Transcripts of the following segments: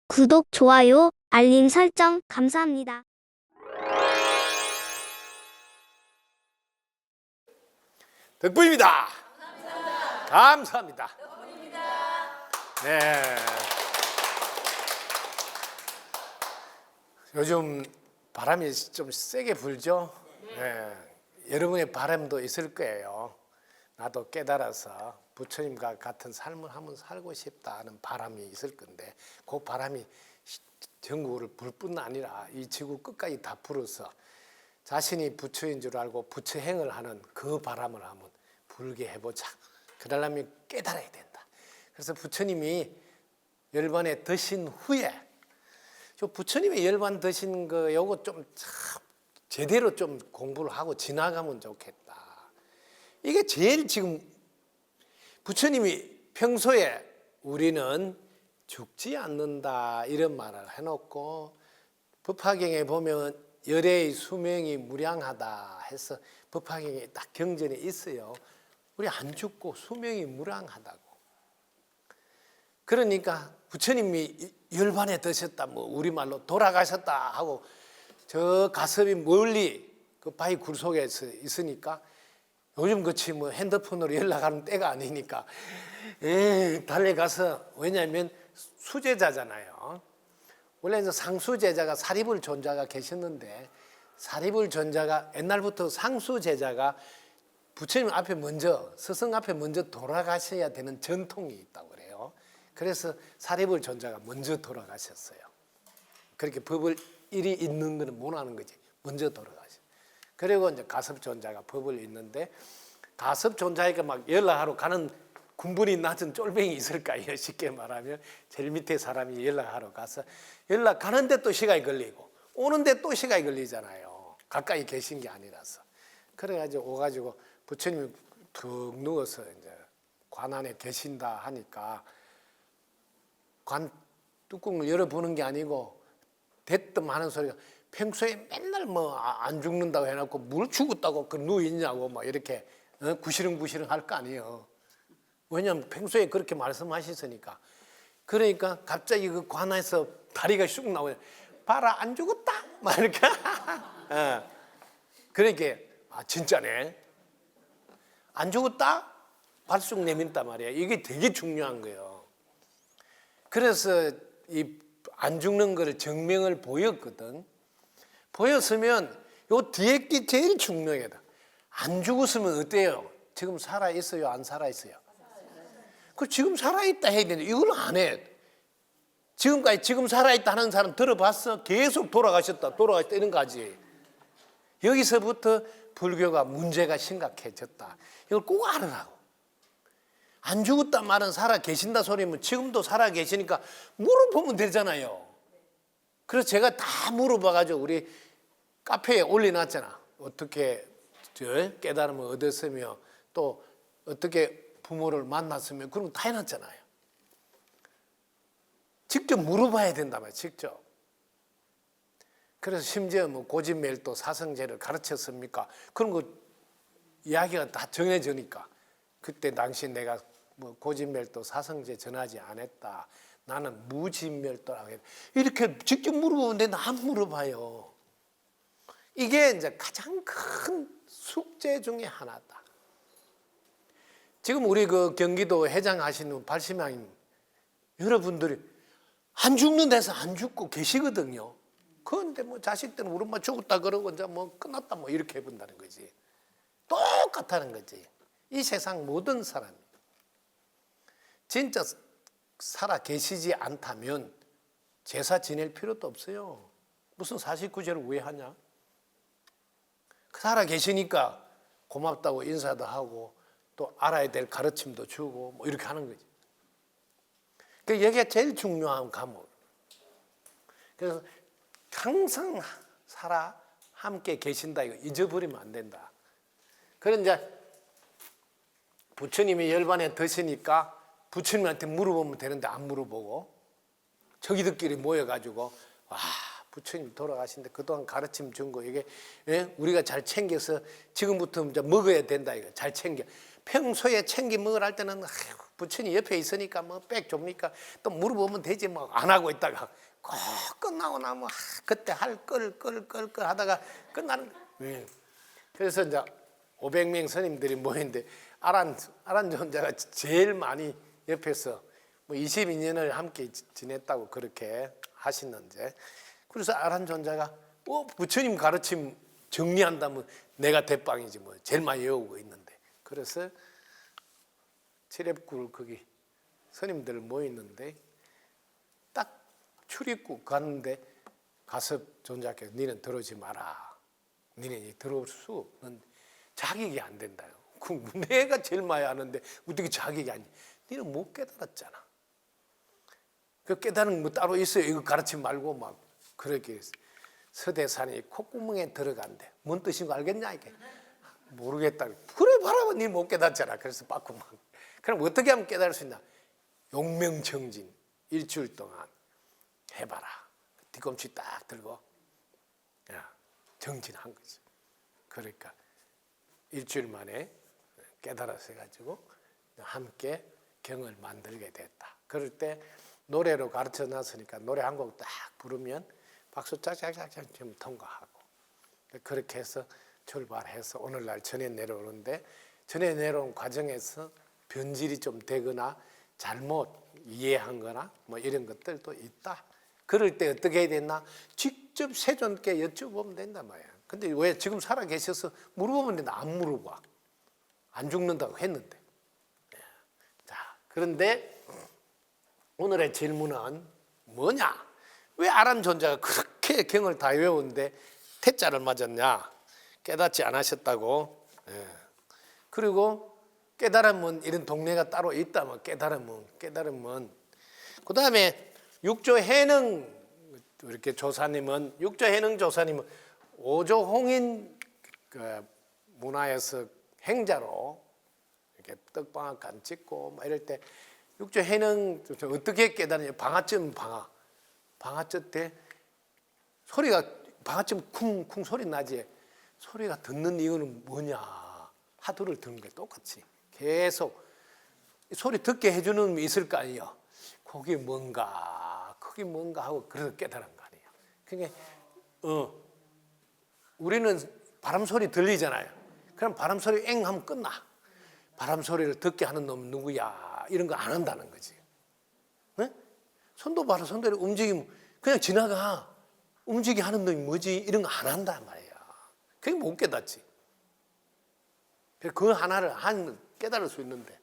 구독, 좋아요, 알림 설정 감사합니다. 덕분입니다. 감사합니다. 네. 요즘 바람이 좀 세게 불죠? 네. 여러분의 바람도 있을 거예요. 나도 깨달아서 부처님과 같은 삶을 한번 살고 싶다 하는 바람이 있을 건데, 그 바람이 전국을 불 뿐 아니라 이 지구 끝까지 다 불어서 자신이 부처인 줄 알고 부처행을 하는 그 바람을 한번 불게 해보자. 그러려면 깨달아야 된다. 그래서 부처님이 열반에 드신 후에, 부처님이 열반 드신 거 요거 좀 제대로 좀 공부를 하고 지나가면 좋겠다. 이게 제일 지금 부처님이 평소에 우리는 죽지 않는다 이런 말을 해놓고, 법화경에 보면 열의 수명이 무량하다 해서 법화경에 딱 경전에 있어요. 우리 안 죽고 수명이 무량하다고. 그러니까 부처님이 열반에 드셨다, 뭐 우리말로 돌아가셨다 하고 저 가섭이 멀리 그 바위 굴 속에 있으니까, 요즘 그치 뭐 핸드폰으로 연락하는 때가 아니니까 달려가서, 왜냐하면 수제자잖아요. 원래 이제 상수제자가 사리불 존자가 계셨는데, 사리불 존자가 옛날부터 상수제자가 부처님 앞에 먼저, 스승 앞에 먼저 돌아가셔야 되는 전통이 있다고 그래요. 그래서 사리불 존자가 먼저 돌아가셨어요. 그렇게 법을 일이 있는 거는 못 하는 거지. 먼저 돌아가셔. 그리고 이제 가섭 존자가 법을 읽는데, 가섭 존자에게 막 연락하러 가는 군분이 낮은 쫄병이 있을까요? 쉽게 말하면 제일 밑에 사람이 연락하러 가서, 연락 가는데 또 시간이 걸리고 오는데 또 시간이 걸리잖아요. 가까이 계신 게 아니라서. 그래가지고 오가지고 부처님이 툭 누워서 이제 관 안에 계신다 하니까, 관 뚜껑을 열어보는 게 아니고 대뜸 하는 소리가, 평소에 맨날 뭐 안 죽는다고 해놓고 뭘 죽었다고 그 누워있냐고 막 이렇게 구시렁구시렁 할 거 아니에요. 왜냐하면 평소에 그렇게 말씀하셨으니까. 그러니까 갑자기 그 관에서 다리가 쑥 나오냐, 봐라 안 죽었다 막 이렇게. 그러니까 아 진짜네, 안 죽었다 발쑥 내민단 말이야. 이게 되게 중요한 거예요. 그래서 이 안 죽는 거를 증명을 보였거든. 보였으면 요 뒤에 게 제일 중요하다. 안 죽었으면 어때요? 지금 살아 있어요, 안 살아 있어요? 그 지금 살아 있다 해야 되는데 이걸 안 해. 지금까지 지금 살아 있다 하는 사람 들어봤어? 계속 돌아가셨다 이런 거지. 여기서부터 불교가 문제가 심각해졌다. 이걸 꼭 알으라고. 안 죽었다 말은 살아 계신다 소리면 지금도 살아 계시니까 물어보면 되잖아요. 그래서 제가 다 물어봐가지고 우리 카페에 올려놨잖아. 어떻게 깨달음을 얻었으며 또 어떻게 부모를 만났으며 그런 거 다 해놨잖아요. 직접 물어봐야 된단 말이에요. 직접. 그래서 심지어 뭐 고진멸도 사성제를 가르쳤습니까? 그런 거 이야기가 다 정해지니까, 그때 당시 내가 뭐 고진멸도 사성제 전하지 않았다, 나는 무진멸도라고 했다, 이렇게 직접 물어보는데 나 물어봐요. 이게 이제 가장 큰 숙제 중에 하나다. 지금 우리 그 경기도 회장하시는 발심왕님 여러분들이 안 죽는 데서 안 죽고 계시거든요. 그런데 뭐 자식들은 우리 엄마 죽었다 그러고 이제 뭐 끝났다 뭐 이렇게 해본다는 거지. 똑같다는 거지. 이 세상 모든 사람이 진짜 살아 계시지 않다면 제사 지낼 필요도 없어요. 무슨 49제를 왜 하냐? 살아 계시니까 고맙다고 인사도 하고 또 알아야 될 가르침도 주고 뭐 이렇게 하는 거지. 그 여기가 제일 중요한 과목. 그래서 항상 살아 함께 계신다, 이거 잊어버리면 안 된다. 그런 이제 부처님이 열반에 드시니까 부처님한테 물어보면 되는데 안 물어보고 저기들끼리 모여가지고, 와 부처님 돌아가신데 그동안 가르침 준 거 이게 우리가 잘 챙겨서 지금부터 이제 먹어야 된다, 이거 잘 챙겨. 평소에 챙겨 먹으라 할 때는 부처님 옆에 있으니까 뭐 빽 줍니까? 또 물어보면 되지 뭐 안 하고 있다가 꼭 끝나고 나면 그때 할 걸 하다가 끝나는 거예요. 그래서 이제 500명 스님들이 모였는데 아란존자가 제일 많이 옆에서 뭐 22년을 함께 지냈다고 그렇게 하시는데, 그래서 아란존자가 부처님 가르침 정리한다면 내가 대빵이지 뭐 제일 많이 외우고 있는데, 그래서 칠еб굴 거기 스님들 모였는데 딱 출입구 갔는데 가서 존자께서 니는 들어오지 마라. 니네 들어올 수는 자격이 안 된다요. 내가 제일 많이 아는데 어떻게 자격이 아니? 니는 못 깨달았잖아. 그 깨달은 뭐 따로 있어요. 이거 가르치지 말고 막 그렇게 서대산이 콧구멍에 들어간대. 뭔 뜻인 거 알겠냐 이게? 모르겠다. 그래 봐라, 니 못 깨닫잖아. 그래서 빠꾸만. 그럼 어떻게 하면 깨달을 수 있나? 용명정진 일주일 동안 해봐라. 뒤꿈치 딱 들고 정진한 거지. 그러니까 일주일 만에 깨달아서 해가지고 함께 경을 만들게 됐다. 그럴 때 노래로 가르쳐 놨으니까 노래 한 곡 딱 부르면 박수 짝짝짝짝 좀 통과하고, 그렇게 해서 출발해서 오늘날 전해 내려오는데, 전해 내려온 과정에서 변질이 좀 되거나 잘못 이해한 거나 뭐 이런 것들도 있다. 그럴 때 어떻게 해야 되나? 직접 세존께 여쭤보면 된단 말이야. 근데 왜 지금 살아 계셔서 물어보면 되나? 안 물어봐. 안 죽는다고 했는데. 자, 그런데 오늘의 질문은 뭐냐? 왜 아란존자가 그렇게 경을 다 외우는데 태자를 맞았냐? 깨닫지 않으셨다고. 그리고 깨달으면 이런 동네가 따로 있다면 깨달으면 그 다음에 육조해능 이렇게 조사님은 육조해능 조사님은 오조홍인 그 문화에서 행자로 이렇게 떡방앗간 찍고 막 이럴 때 육조해능 어떻게 깨달으냐? 방아ጭ 때 소리가 방아ጭ 쿵쿵 소리 나지. 소리가 듣는 이유는 뭐냐? 화두를 듣는 게 똑같이 계속 소리 듣게 해주는 놈이 있을 거 아니에요. 거기 뭔가 하고 그래서 깨달은 거 아니에요. 그러니까 우리는 바람 소리 들리잖아요. 그럼 바람 소리 엥 하면 끝나. 바람 소리를 듣게 하는 놈은 누구야? 이런 거 안 한다는 거지. 네? 손도 봐라. 손들이 움직이면 그냥 지나가. 움직이게 하는 놈이 뭐지? 이런 거 안 한단 말이야. 그게 못 깨닫지. 그 하나를 깨달을 수 있는데,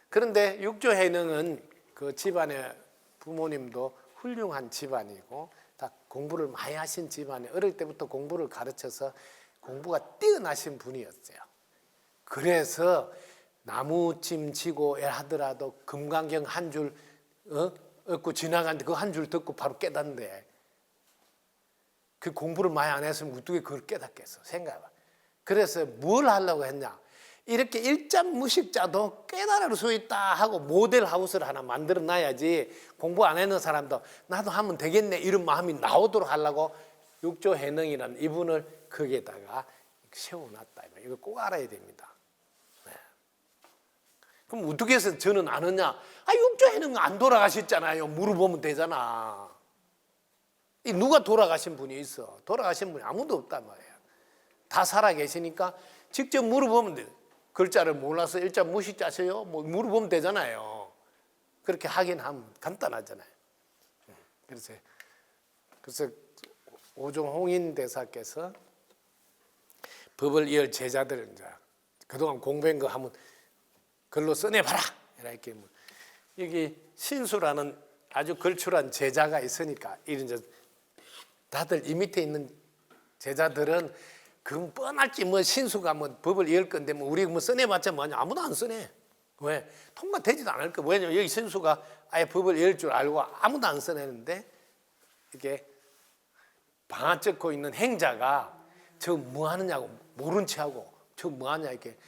그런데 육조해능은 그 집안의 부모님도 훌륭한 집안이고 다 공부를 많이 하신 집안에 어릴 때부터 공부를 가르쳐서 공부가 뛰어나신 분이었어요. 그래서 나무찜 지고 하더라도 금강경 한 줄 얻고 지나가는데 그 한 줄 듣고 바로 깨닫는데, 그 공부를 많이 안 했으면 어떻게 그걸 깨닫겠어? 생각해봐. 그래서 뭘 하려고 했냐? 이렇게 일잠무식자도 깨달을 수 있다 하고 모델 하우스를 하나 만들어 놔야지, 공부 안 했는 사람도 나도 하면 되겠네 이런 마음이 나오도록 하려고 육조해능이라는 이분을 거기에다가 세워놨다. 이거 꼭 알아야 됩니다. 네. 그럼 어떻게 해서 저는 아느냐? 육조해능 안 돌아가셨잖아요. 물어보면 되잖아. 누가 돌아가신 분이 있어? 돌아가신 분이 아무도 없단 말이에요. 다 살아 계시니까 직접 물어보면 돼. 글자를 몰라서 일자무식자세요? 뭐 물어보면 되잖아요. 그렇게 하긴 하면 간단하잖아요. 그래서 오종홍인 대사께서 법을 이을 제자들 이제 그동안 공부한 거 하면 글로 써내봐라 이렇게. 여기 신수라는 아주 걸출한 제자가 있으니까 이제 다들 이 밑에 있는 제자들은 그건 뻔할지 뭐 신수가 뭐 법을 이을 건데 뭐 우리 뭐 써내봤자 뭐냐? 아무도 안 써내. 왜? 통과되지도 않을 거. 왜냐면 여기 신수가 아예 법을 이을 줄 알고 아무도 안 써내는데, 이게 방아 쩌고 있는 행자가 저 뭐 하느냐고 모른 채 하고 저 뭐 하냐 이렇게,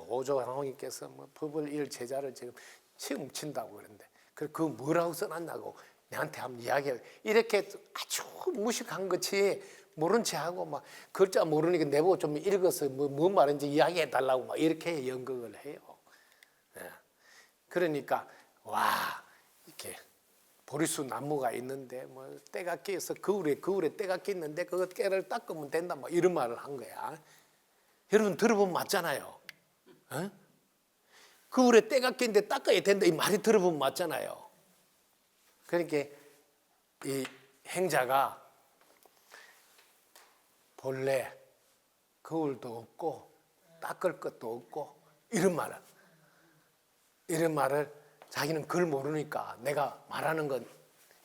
오조항님께서 뭐 법을 이을 제자를 지금 시험 친다고 그러는데 그 뭐라고 써놨냐고 내한테 한번 이야기해. 이렇게 아주 무식한 것이 모른 채 하고 막 글자 모르니까 내보고 좀 읽어서 뭐 말인지 이야기해 달라고 막 이렇게 연극을 해요. 네. 그러니까 와 이렇게 보리수 나무가 있는데 뭐 때가 끼어서 그울에 때가 끼는데 그거 깨를 닦으면 된다 뭐 이런 말을 한 거야. 여러분 들어보면 맞잖아요. 어? 그울에 때가 끼는데 닦아야 된다 이 말이 들어보면 맞잖아요. 그러니까 이 행자가 본래 거울도 없고 닦을 것도 없고 이런 말을 자기는 그걸 모르니까 내가 말하는 건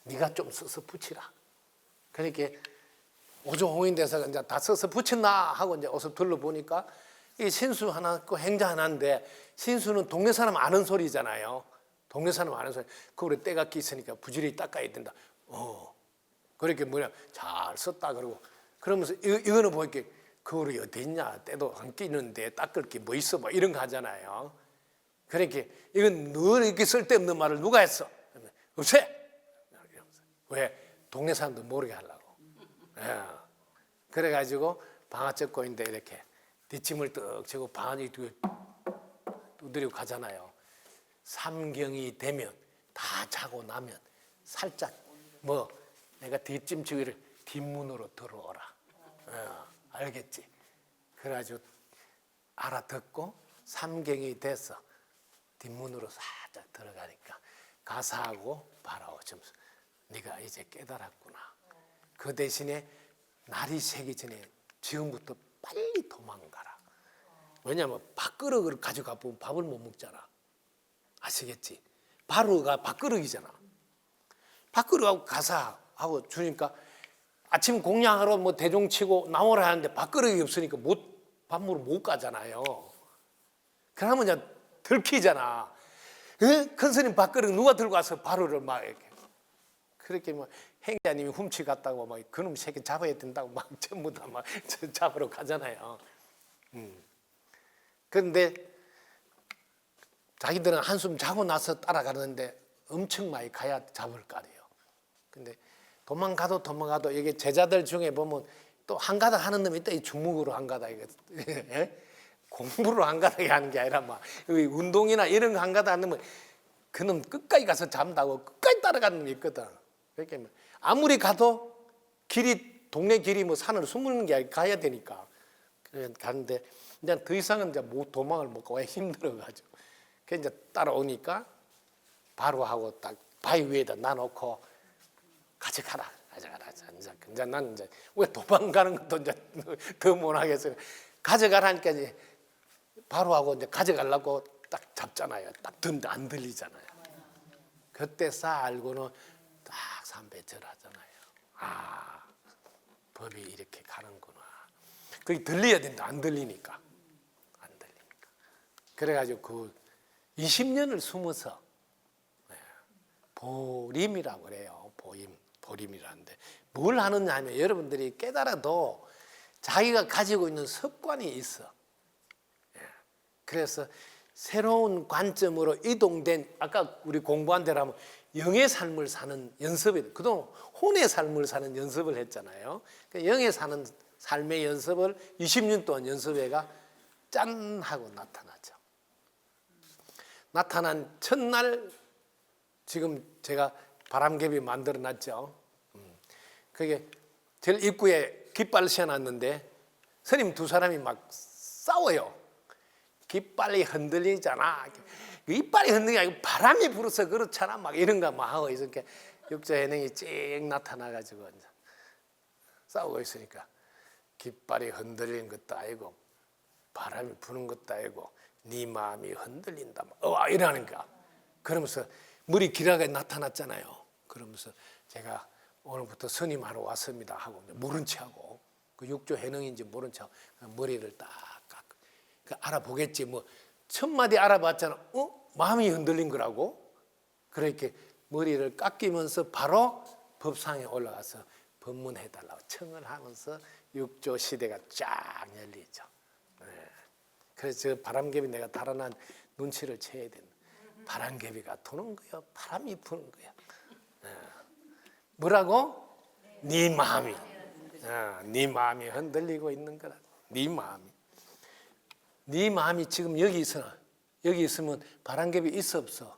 네가 좀 써서 붙이라. 그러니까 오종홍인돼서 이제 다 써서 붙였나 하고 이제 어서 둘러보니까 이 신수 하나 있고 행자 하나인데 신수는 동네 사람 아는 소리잖아요. 동네 사람 아는 소리. 그거에 때가 끼있으니까 부지런히 닦아야 된다. 그렇게 뭐냐 잘 썼다 그러고 그러면서 이거는 보니까 그거를 어디 있냐 때도 안 끼는데 닦을 게 뭐 있어 뭐 이런 거 하잖아요. 그러니까 이건 늘 이렇게 쓸데없는 말을 누가 했어? 없애. 왜? 동네 사람도 모르게 하려고. 그래가지고 방아쇠 꼬인데 이렇게 뒷짐을 떡 지고 방아쇠 두드리고 가잖아요. 삼경이 되면 다 자고 나면 살짝 뭐 내가 뒷짐 지기를 뒷문으로 들어오라. 알겠지? 그래가지고 알아듣고 삼경이 돼서 뒷문으로 살짝 들어가니까 가사하고 바라오면서 네가 이제 깨달았구나. 그 대신에 날이 새기 전에 지금부터 빨리 도망가라. 왜냐하면 밥그릇을 가져가 보면 밥을 못 먹잖아. 아시겠지? 바로가 밥그릇이잖아. 밥그릇하고 가사하고 주니까 아침 공양하러 뭐 대종 치고 나오라 하는데 밥그릇이 없으니까 밥물을 못 가잖아요. 그러면 이제 들키잖아. 큰 스님 밥그릇 누가 들고 와서 바로를 막 이렇게. 그렇게 뭐 행자님이 훔치 갔다고 막 그놈 새끼 잡아야 된다고 막 전부 다 막 잡으러 가잖아요. 그런데 자기들은 한숨 자고 나서 따라가는데 엄청 많이 가야 잡을 거 아니에요. 근데 도망가도 이게 제자들 중에 보면 또 한가닥 하는 놈이 있다. 이 중목으로 한가닥 이거 공부로 한가닥이 하는 게 아니라 막 운동이나 이런 거 한가닥 하는 놈은 그놈 끝까지 가서 잡는다고 끝까지 따라가는 놈이 있거든. 그러니까 아무리 가도 동네 길이 뭐 산을 숨는 게 아니라 가야 되니까 가는데 이제 더 이상은 이제 도망을 못 가고 힘들어가지고 그래서 이제 따라오니까 바로 하고 딱 바위 위에다 놔놓고 가져가라. 이제 나는 이제 왜 도망가는 것도 이제 더 못하겠어. 가져가라니까 이제 바로 하고 이제 가져가려고 딱 잡잖아요. 딱 든데 안 들리잖아요. 그때 알고는 딱 삼배 절하잖아요. 아, 법이 이렇게 가는구나. 그게 들려야 된다. 안 들리니까. 그래가지고 그 20년을 숨어서 보림이라고 그래요. 보림이라는데 뭘 하느냐 하면 여러분들이 깨달아도 자기가 가지고 있는 습관이 있어. 그래서 새로운 관점으로 이동된 아까 우리 공부한 대로 하면 영의 삶을 사는 연습이 그동안 혼의 삶을 사는 연습을 했잖아요. 영의 사는 삶의 연습을 20년 동안 연습해가 짠 하고 나타나죠. 나타난 첫날 지금 제가 바람개비 만들어 놨죠. 그게 제일 입구에 깃발을 씌워놨는데 스님 두 사람이 막 싸워요. 깃발이 흔들리잖아. 깃발이 흔들리기 아니고 바람이 불어서 그렇잖아. 막 이런 거 막 하고 이렇게 육자해능이 찡 나타나가지고 싸우고 있으니까 깃발이 흔들리는 것도 아니고 바람이 부는 것도 아니고 네 마음이 흔들린다. 이러니까 그러면서 물이 길하게 나타났잖아요. 그러면서 제가 오늘부터 스님하러 왔습니다 하고 모른 체하고 그 육조 해능인지 모른 체하고 머리를 딱 깎고 알아보겠지 뭐 첫 마디 알아봤잖아. 마음이 흔들린 거라고. 그렇게 머리를 깎이면서 바로 법상에 올라가서 법문해달라고 청을 하면서 육조 시대가 쫙 열리죠. 그래서 저 바람개비 내가 달아난 눈치를 채야 된다. 바람개비가 도는 거야. 바람이 부는 거야. 뭐라고? 네 마음이. 네 마음이 흔들리고 있는 거라. 네 마음이. 네 마음이 지금 여기 있어. 여기 있으면 바람개비 있어 없어?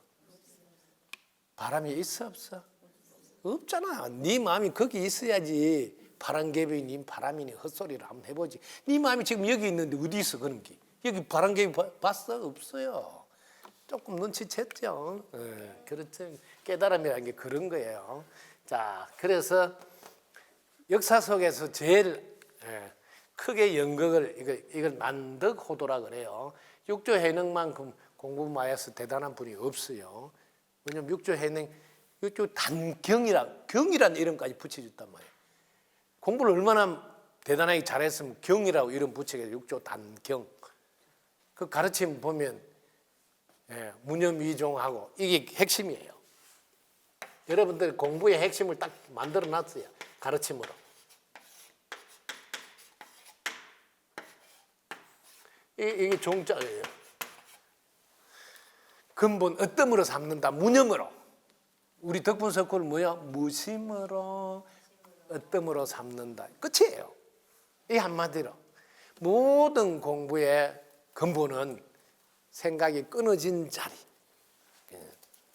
바람이 있어 없어? 없잖아. 네 마음이 거기 있어야지 바람개비니 바람이니 헛소리를 한번 해보지. 네 마음이 지금 여기 있는데 어디 있어 그런 게? 여기 바람개비 봤어? 없어요. 조금 눈치챘죠. 그렇죠. 깨달음이라는 게 그런 거예요. 자, 그래서 역사 속에서 제일 크게 연극을 이걸 만덕호도라 그래요. 육조해능만큼 공부 많이 해서 대단한 분이 없어요. 왜냐면 육조해능, 경이란 이름까지 붙여줬단 말이에요. 공부를 얼마나 대단하게 잘했으면 경이라고 이름 붙이게 육조단경. 그 가르침 보면 무념이종하고 이게 핵심이에요. 여러분들 공부의 핵심을 딱 만들어 놨어요. 가르침으로. 이게 종자예요. 근본 어뜸으로 삼는다. 무념으로. 우리 덕분 석굴 뭐야? 무심으로 어뜸으로 삼는다. 끝이에요. 이 한마디로 모든 공부의 근본은 생각이 끊어진 자리.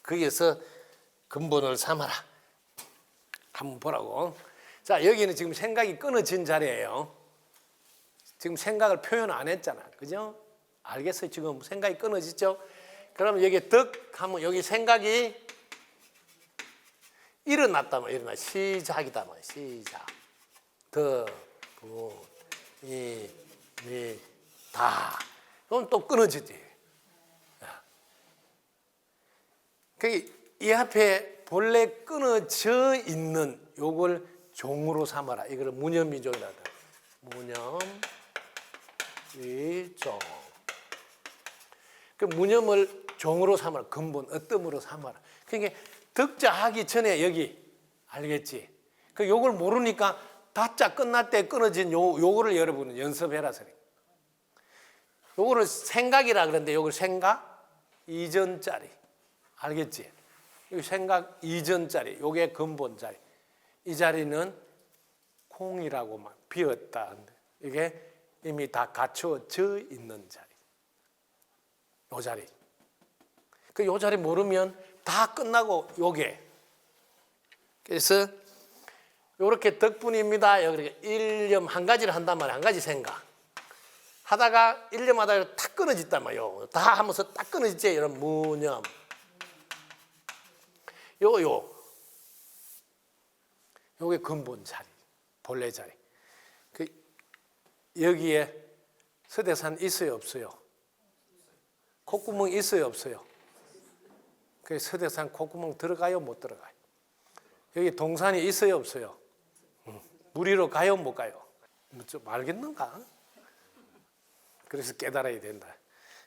거기에서 근본을 삼아라. 한번 보라고. 자, 여기는 지금 생각이 끊어진 자리예요. 지금 생각을 표현 안 했잖아. 그죠? 알겠어요? 지금 생각이 끊어지죠? 그러면 여기 덕 하면 여기 생각이 일어났다면 일어나. 시작이다 말 시작. 더, 부, 이, 미, 다. 그럼 또 끊어지지. 이 앞에 본래 끊어져 있는 요걸 종으로 삼아라. 이걸 무념이종이라 하다. 무념이종. 그 무념을 종으로 삼아라. 근본, 어뜸으로 삼아라. 그러니까 덕자 하기 전에 여기 알겠지? 그 요걸 모르니까 다자 끝날 때 끊어진 요거를 여러분은 연습해라. 요거를 생각이라 그러는데 요걸 생각 이전짜리. 알겠지? 이 생각 이전 자리, 요게 근본 자리. 이 자리는空이라고만 비었다. 이게 이미 다 갖춰져 있는 자리. 요 자리. 요 자리 모르면 다 끝나고 요게. 그래서 요렇게 덕분입니다. 여기 일념 한 가지를 한단 말이야. 한 가지 생각. 하다가 일념하다가 탁 끊어졌단 말이에요. 다 하면서 딱 끊어지지. 이런 무념. 요게 근본 자리, 본래 자리. 여기에 서대산 있어요, 없어요? 콧구멍 있어요, 없어요? 서대산 콧구멍 들어가요, 못 들어가요? 여기 동산이 있어요, 없어요? 무리로 가요, 못 가요? 좀 알겠는가? 그래서 깨달아야 된다.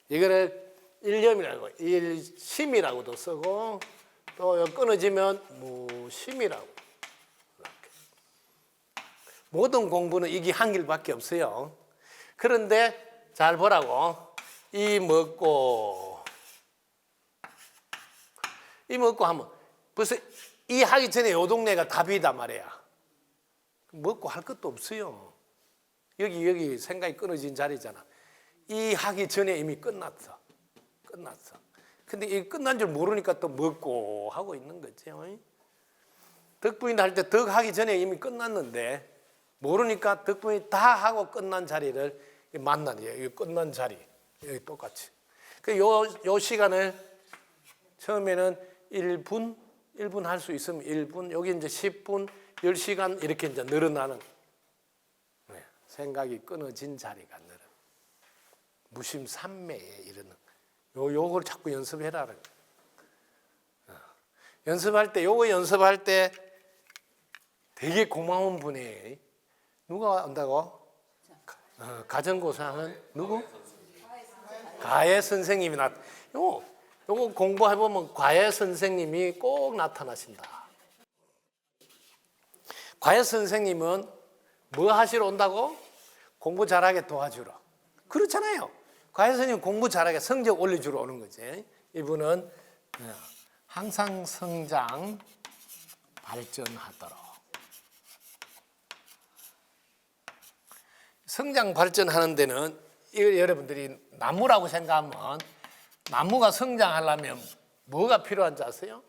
이거를 일념이라고, 일심이라고도 쓰고 또 끊어지면 무심이라고. 모든 공부는 이게 한 길밖에 없어요. 그런데 잘 보라고. 이 먹고 하면 벌써 이 하기 전에 요 동네가 답이다 말이야. 먹고 할 것도 없어요. 여기 생각이 끊어진 자리잖아. 이 하기 전에 이미 끝났어. 근데 이 끝난 줄 모르니까 또 먹고 하고 있는 거지. 덕분이 할 때 덕 하기 전에 이미 끝났는데 모르니까 덕분이 다 하고 끝난 자리를 만나는 거예요. 끝난 자리. 여기 똑같이. 요 시간을 처음에는 1분 할 수 있으면 1분, 여기 이제 10분, 10시간 이렇게 이제 늘어나는 생각이 끊어진 자리가 늘어. 무심삼매에 이르는. 요걸 자꾸 연습해라. 요거 연습할 때 되게 고마운 분이 누가 안다고? 가정고사하는 누구? 가해 선생님이 요거 공부해보면 가해 선생님이 꼭 나타나신다. 가해 선생님은 뭐 하시러 온다고? 공부 잘하게 도와주러. 그렇잖아요. 가해 선생님 공부 잘하게 성적 올려주러 오는 거지. 이분은 항상 성장 발전하도록. 성장 발전하는 데는 이걸 여러분들이 나무라고 생각하면 나무가 성장하려면 뭐가 필요한지 아세요?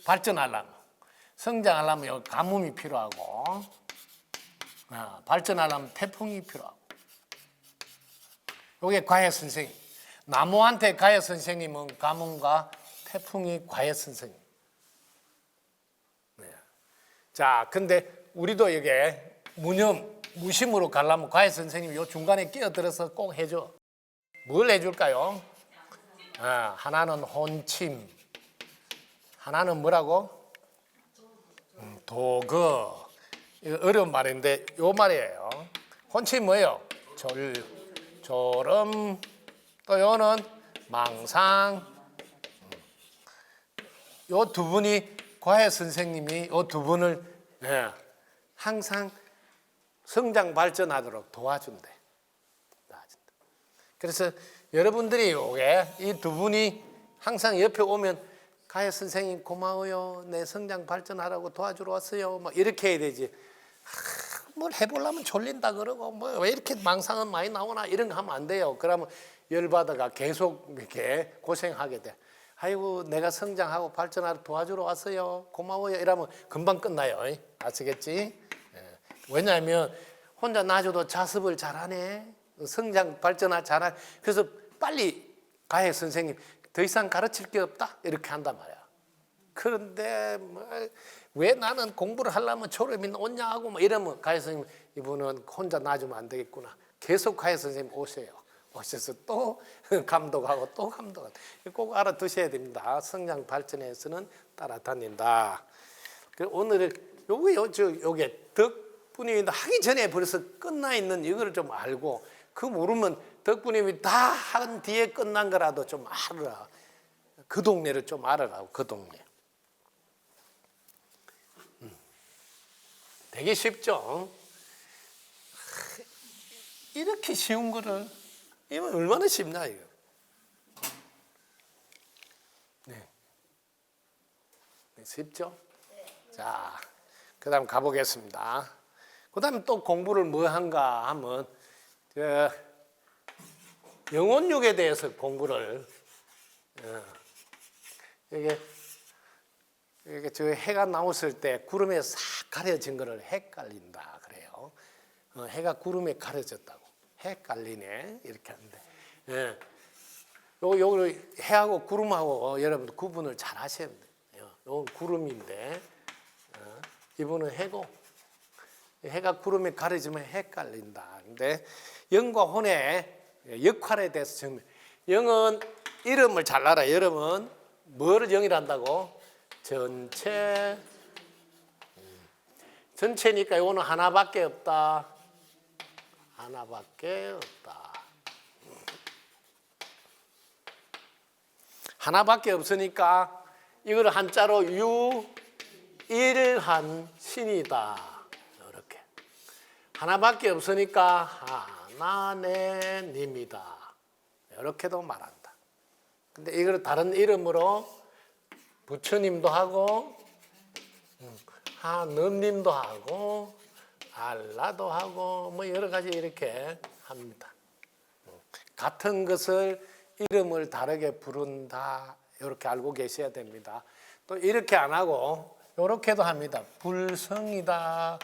발전하려면, 성장하려면 가뭄이 필요하고, 발전하려면 태풍이 필요하고. 이게 과외 선생님. 나무한테 과외 선생님은 가뭄과 태풍이 과외 선생님. 네. 자, 근데 우리도 이게 무심으로 가려면 과외 선생님이 요 중간에 끼어들어서 꼭 해줘. 뭘 해줄까요? 하나는 혼침, 하나는 뭐라고? 도그. 이거 어려운 말인데 요 말이에요. 혼침 뭐예요? 졸음, 또 요는 망상. 요 두 분이 과외 선생님이 요 두 분을 항상 성장 발전하도록 도와준대. 그래서 여러분들이 이 두 분이 항상 옆에 오면 과외 선생님 고마워요. 내 성장 발전하라고 도와주러 왔어요. 막 이렇게 해야 되지. 뭘 해보려면 졸린다 그러고 뭐 왜 이렇게 망상은 많이 나오나 이런 거 하면 안 돼요. 그러면 열받아가 계속 이렇게 고생하게 돼. 아이고 내가 성장하고 발전하러 도와주러 왔어요. 고마워요. 이러면 금방 끝나요. 아시겠지? 왜냐하면 혼자 놔줘도 자습을 잘하네. 성장 발전하 잘하네. 그래서 빨리 과외 선생님 더 이상 가르칠 게 없다 이렇게 한단 말이야. 그런데 왜 나는 공부를 하려면 졸음이 오냐 하고 뭐 이러면 과외 선생님 이분은 혼자 놔주면 안 되겠구나. 계속 과외 선생님 오세요. 오셔서 또 감독하고 또 감독하고 꼭 알아두셔야 됩니다. 성장 발전에서는 따라다닌다. 오늘 요게 덕분이 하기 전에 벌써 끝나 있는 이거를 좀 알고 그 모르면 덕분님이 다 한 뒤에 끝난 거라도 좀 알아라. 그 동네를 좀 알아라. 그 동네. 되게 쉽죠? 이렇게 쉬운 거를 이거 얼마나 쉽나 이거. 네. 쉽죠? 자, 그다음 가보겠습니다. 그다음 또 공부를 뭐 한가 하면 영혼육에 대해서 공부를 이게 저 해가 나왔을 때 구름에 싹 가려진 거를 헷갈린다 그래요. 해가 구름에 가려졌다고 헷갈리네 이렇게 하는데 요 해하고 구름하고 여러분들 구분을 잘 하셔야 돼요. 요 구름인데 이분은 해고 해가 구름에 가려지면 헷갈린다. 근데 영과 혼의 역할에 대해서 정말 영은 이름을 잘 알아. 여러분 뭐를 영이란다고? 전체니까 이거는 하나밖에 없다. 하나밖에 없다. 하나밖에 없으니까 이걸 한자로 유일한 신이다. 이렇게 하나밖에 없으니까 하나네님이다. 이렇게도 말한다. 근데 이걸 다른 이름으로 부처님도 하고 하느님도 하고 알라도 하고 뭐 여러 가지 이렇게 합니다. 같은 것을 이름을 다르게 부른다. 이렇게 알고 계셔야 됩니다. 또 이렇게 안 하고 이렇게도 합니다. 불성이다.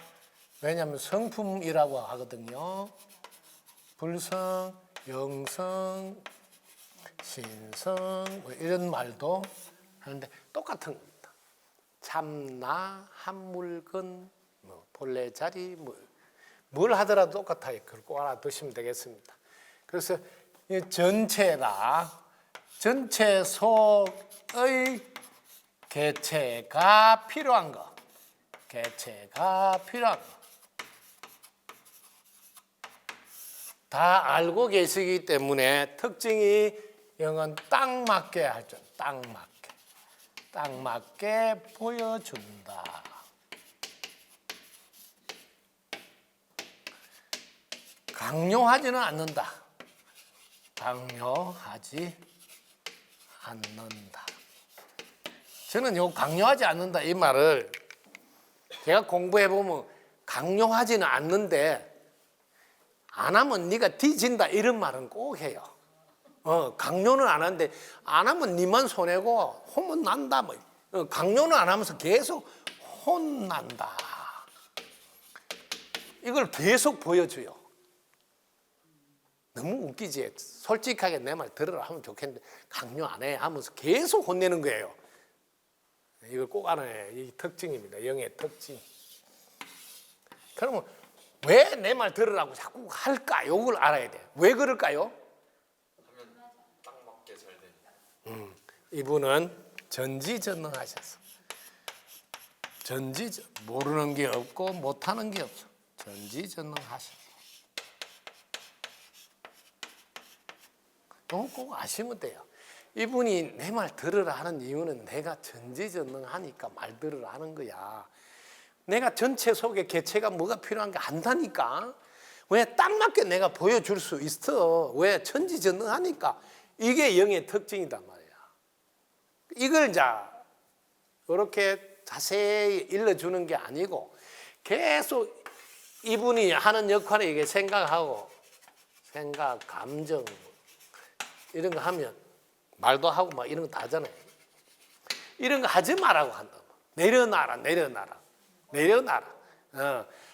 왜냐하면 성품이라고 하거든요. 불성, 영성, 신성 뭐 이런 말도 하는데 똑같은 겁니다. 참나, 한물건, 뭐 본래자리 뭘 하더라도 똑같아요. 그걸 꼭 알아두시면 되겠습니다. 그래서 이 전체라 전체 속의 개체가 필요한 거. 개체가 필요한 거. 다 알고 계시기 때문에 특징이 영은 딱 맞게 하죠. 딱 맞게 보여준다. 강요하지는 않는다. 강요하지 않는다. 저는 요 강요하지 않는다 이 말을 제가 공부해 보면 강요하지는 않는데 안 하면 네가 뒤진다 이런 말은 꼭 해요. 강요는 안 하는데 안 하면 니만 손해고 혼은 난다. 뭐. 강요는 안 하면서 계속 혼난다. 이걸 계속 보여줘요. 너무 웃기지. 솔직하게 내 말 들으라 하면 좋겠는데 강요 안 해 하면서 계속 혼내는 거예요. 이걸 꼭 알아야 이 특징입니다. 영의 특징. 그러면 왜 내 말 들으라고 자꾸 할까? 이걸 알아야 돼. 왜 그럴까요? 하면 딱 맞게 잘 되니까. 이분은 전지전능하셨어. 모르는 게 없고 못하는 게 없어. 전지전능하셨어. 꼭 아시면 돼요. 이분이 내 말 들으라 하는 이유는 내가 전지전능하니까 말 들으라 하는 거야. 내가 전체 속에 개체가 뭐가 필요한가 안다니까. 왜 딱 맞게 내가 보여줄 수 있어. 왜 전지전능하니까. 이게 영의 특징이단 말이야. 이걸 자 이렇게 자세히 일러주는 게 아니고 계속 이분이 하는 역할에 이게 생각, 감정 이런 거 하면 말도 하고 막 이런 거 다 하잖아요. 이런 거 하지 말라고 한다. 내려놔라.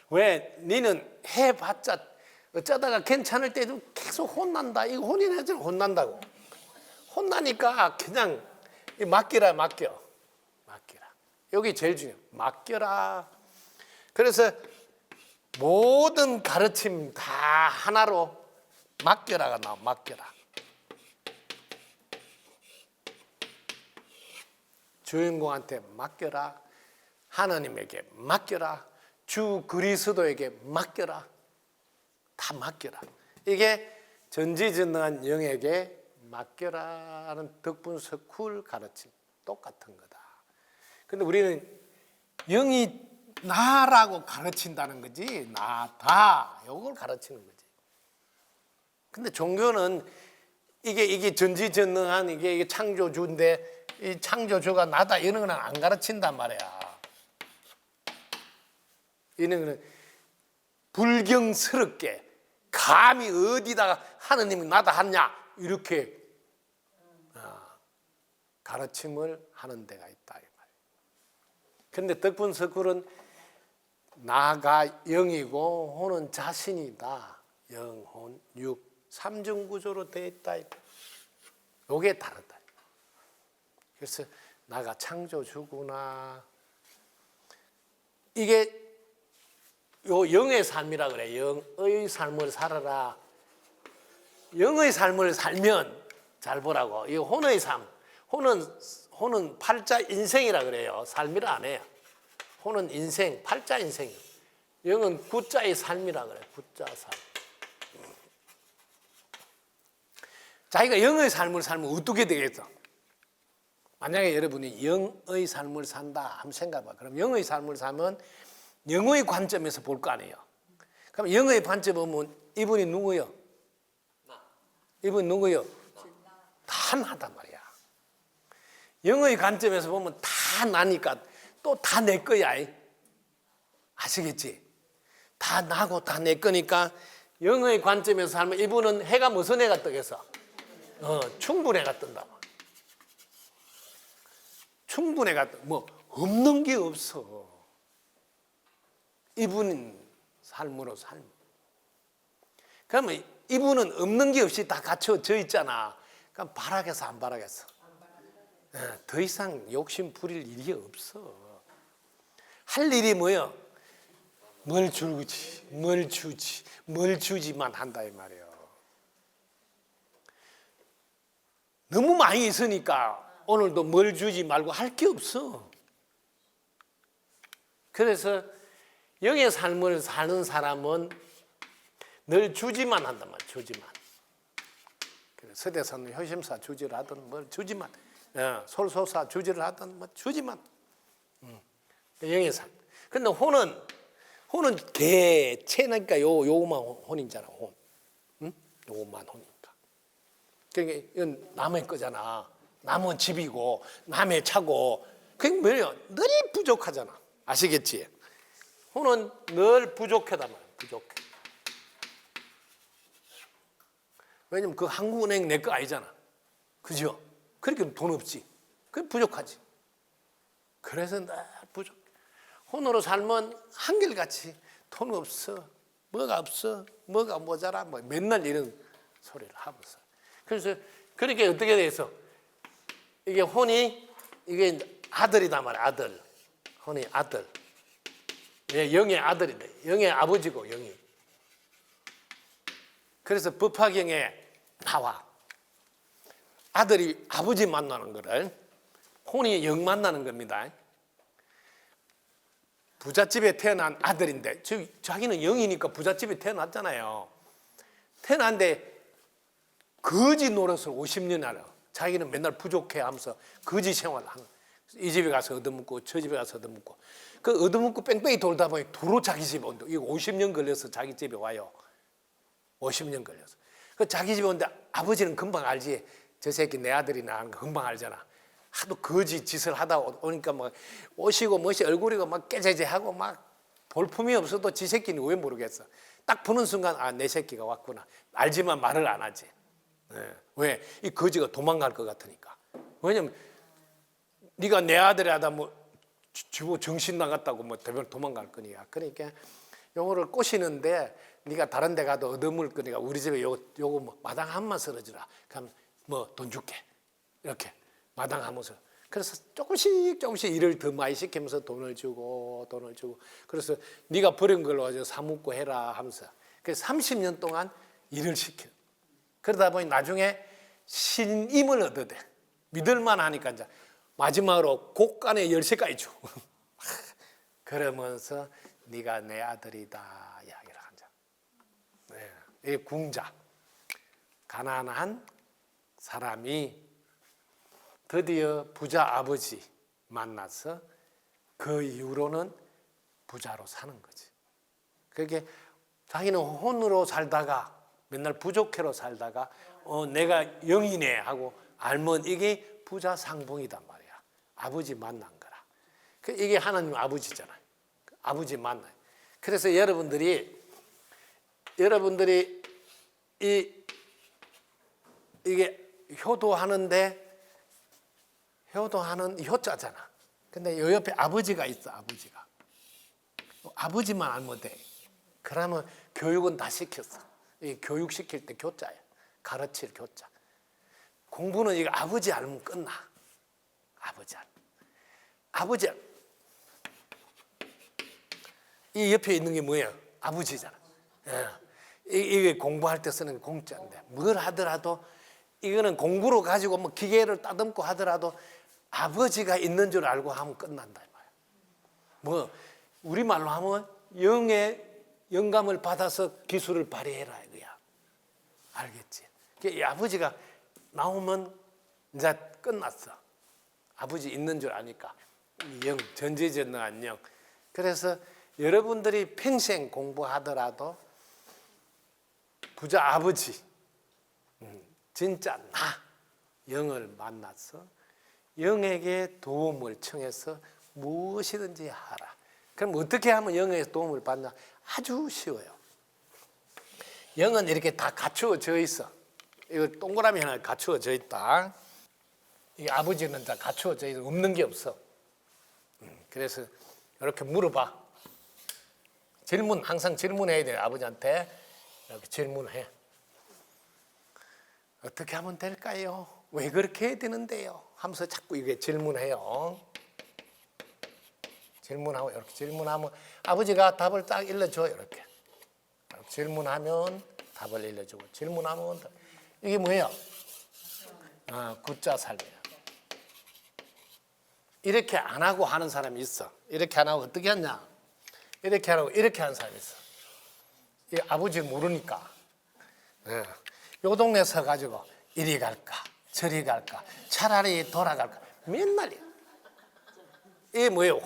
왜 니는 해봤자 어쩌다가 괜찮을 때도 계속 혼난다. 이거 혼이 나잖아. 혼난다고. 혼나니까 그냥 맡기라. 여기 제일 중요해요. 맡겨라. 그래서 모든 가르침 다 하나로 맡겨라가 나와. 맡겨라. 주인공한테 맡겨라. 하나님에게 맡겨라. 주 그리스도에게 맡겨라. 다 맡겨라. 이게 전지전능한 영에게 맡겨라는 덕분석쿨 가르침 똑같은 거다. 근데 우리는 영이 나라고 가르친다는 거지 나다 이걸 가르치는 거지. 근데 종교는 이게 전지전능한 이게 창조주인데 이 창조주가 나다 이런 거는 안 가르친단 말이야. 이런 거는 불경스럽게 감히 어디다가 하느님이 나다 하냐 이렇게 가르침을 하는 데가 있다. 그런데 덕분석쿨은 나가 영이고 혼은 자신이다. 영, 혼, 육, 삼중구조로 되어 있다. 이게 다르다. 그래서 나가 창조주구나. 이게 요 영의 삶이라 그래. 영의 삶을 살아라. 영의 삶을 살면 잘 보라고. 이 혼의 삶. 혼은 팔자 인생이라 그래요. 삶이라 안 해요. 혼은 인생, 팔자 인생이에요. 영은 구자의 삶이라 그래. 구자 삶. 자기가 영의 삶을 살면 어떻게 되겠어? 만약에 여러분이 영의 삶을 산다 한번 생각해봐. 그럼 영의 삶을 살면 영의 관점에서 볼 거 아니에요. 그럼 영의 관점 보면 이분이 누구요? 이분이 누구요? 다 나단 말이야. 영의 관점에서 보면 다 나니까 또 다 내 거야. 아시겠지? 다 나고 다 내 거니까 영의 관점에서 살면 이분은 해가 무슨 해가 뜨겠어? 충분해가 뜬다. 충분해가 뭐 없는 게 없어. 이분 삶으로 삶. 그러면 이분은 없는 게 없이 다 갖춰져 있잖아. 그럼 바라겠어 안 바라겠어? 더 이상 욕심 부릴 일이 없어. 할 일이 뭐예요? 뭘 주지만 한다 이 말이에요. 너무 많이 있으니까 오늘도 뭘 주지 말고 할 게 없어. 그래서 영의 삶을 사는 사람은 늘 주지만 한단 말이야. 주지만. 서대산은 효심사 주지를 하든 뭘 주지만, 솔소사 주지를 하든 뭐 주지만. 영의 삶. 근데 혼은 개체니까 요만 혼이잖아. 혼. 응? 요만 혼이니까. 그러니까 이건 남의 거잖아. 남은 집이고 남의 차고. 그게 뭐예요? 늘 부족하잖아. 아시겠지? 혼은 늘 부족하단 말이야. 부족해. 왜냐면 그 한국은행 내 거 아니잖아. 그죠? 그러니까 돈 없지. 그 부족하지. 그래서 나 부족. 혼으로 살면 한결같이 돈 없어. 뭐가 없어. 뭐가 모자라. 뭐 맨날 이런 소리를 하면서. 그래서 그렇게 어떻게 돼서 이게 혼이 이게 아들이단 말이야. 아들. 혼이 아들. 영의 아들인데 영의 아버지고 영이. 그래서 법화경에 나와. 아들이 아버지 만나는 거를 혼이 영 만나는 겁니다. 부잣집에 태어난 아들인데 자기는 영이니까 부잣집에 태어났잖아요. 태어났는데 거지 노릇을 50년 하려. 자기는 맨날 부족해 하면서 거지 생활을 하는. 이 집에 가서 얻어먹고 저 집에 가서 얻어먹고 그 얻어먹고 뺑뺑이 돌다 보니 도로 자기 집에 온다. 이거 50년 걸려서 자기 집에 와요. 50년 걸려서. 그 자기 집에 오는데 아버지는 금방 알지. 저 새끼 내 아들이 나는 거 금방 알잖아. 하도 거지 짓을 하다 오니까 막 오시고 멋이 얼굴이고 막 깨재재하고 막 볼품이 없어도 지 새끼는 왜 모르겠어. 딱 보는 순간 아, 내 새끼가 왔구나. 알지만 말을 안 하지. 네. 왜? 이 거지가 도망갈 것 같으니까. 왜냐면 네가 내 아들이 하다 뭐 주고 정신 나갔다고 뭐 대변 도망갈 거니까. 그러니까 요거를 꼬시는데 네가 다른 데 가도 얻어물 거니까 우리 집에 요거 뭐 마당 한만 썰어주라. 그럼 뭐 돈 줄게. 이렇게 마당 하면서. 그래서 조금씩 일을 더 많이 시키면서 돈을 주고. 그래서 네가 버린 걸로 가지고 사먹고 해라 하면서. 그래서 30년 동안 일을 시켜. 그러다 보니 나중에 신임을 얻어대. 믿을만 하니까 이제 마지막으로 곡간에 열쇠까지 줘. 그러면서 네가 내 아들이다 이야기를 한다. 네. 이 궁자. 가난한 사람이 드디어 부자 아버지 만나서 그 이후로는 부자로 사는 거지. 그게 자기는 혼으로 살다가 맨날 부족해로 살다가 내가 영이네 하고 알면 이게 부자 상봉이단 말이야. 아버지 만난 거라. 이게 하나님 아버지잖아요. 아버지 만나요. 그래서 여러분들이 이게 효도하는 효자잖아. 근데 요 옆에 아버지가 있어. 아버지가. 아버지만 알면 돼. 그러면 교육은 다 시켰어. 이 교육시킬 때 교자야. 가르칠 교자. 공부는 이거 아버지 알면 끝나. 아버지 알. 아버지 알. 이 옆에 있는 게 뭐야? 아버지잖아. 예. 이게 공부할 때 쓰는 공자인데 뭘 하더라도 이거는 공부로 가지고 뭐 기계를 따듬고 하더라도 아버지가 있는 줄 알고 하면 끝난다 이 말이야. 뭐 우리말로 하면 영의 영감을 받아서 기술을 발휘해라 이거야. 알겠지? 이 아버지가 나오면 이제 끝났어. 아버지 있는 줄 아니까. 영, 전지전능한 영. 그래서 여러분들이 평생 공부하더라도 부자 아버지, 진짜 나, 영을 만나서 영에게 도움을 청해서 무엇이든지 하라. 그럼 어떻게 하면 영에게 도움을 받나? 아주 쉬워요. 영은 이렇게 다 갖추어져 있어. 이거 동그라미 하나 갖추어져 있다. 이 아버지는 다 갖추어져 있어. 없는 게 없어. 그래서 이렇게 물어봐. 항상 질문해야 돼. 아버지한테 이렇게 질문해. 어떻게 하면 될까요? 왜 그렇게 해야 되는데요? 하면서 자꾸 이게 질문해요. 질문하고 이렇게 질문하면 아버지가 답을 딱 일러줘요. 이렇게 질문하면 답을 일러주고 질문하면 이게 뭐예요? 굿자 삶이에요. 이렇게 안 하고 하는 사람이 있어. 이렇게 안 하고 어떻게 하냐? 이렇게 하라고 이렇게 하는 사람이 있어. 이 아버지 모르니까. 요 동네 서가지고 이리 갈까 저리 갈까 차라리 돌아갈까 맨날 이게 뭐예요?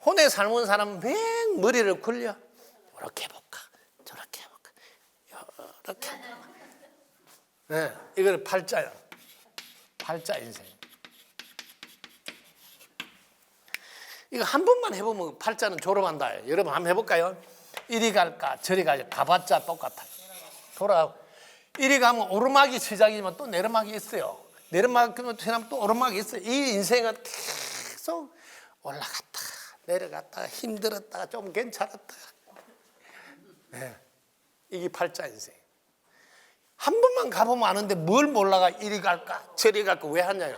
혼에 삶은 사람은 맨 머리를 굴려. 이렇게 해볼까 저렇게 해볼까 이렇게 해볼까. 이거는 팔자야. 팔자 인생. 이거 한 번만 해보면 팔자는 졸업한다. 여러분 한번 해볼까요? 이리 갈까 저리 갈까 가봤자 똑같아. 이리 가면 오르막이 시작이지만 또 내리막이 있어요. 내리막이면 또 오르막이 있어요. 이 인생은 계속 올라갔다 내려갔다가 힘들었다가 좀 괜찮았다가. 네. 이게 팔자 인생. 한 번만 가보면 아는데 뭘 몰라가 이리 갈까 저리 갈까 왜 하냐요.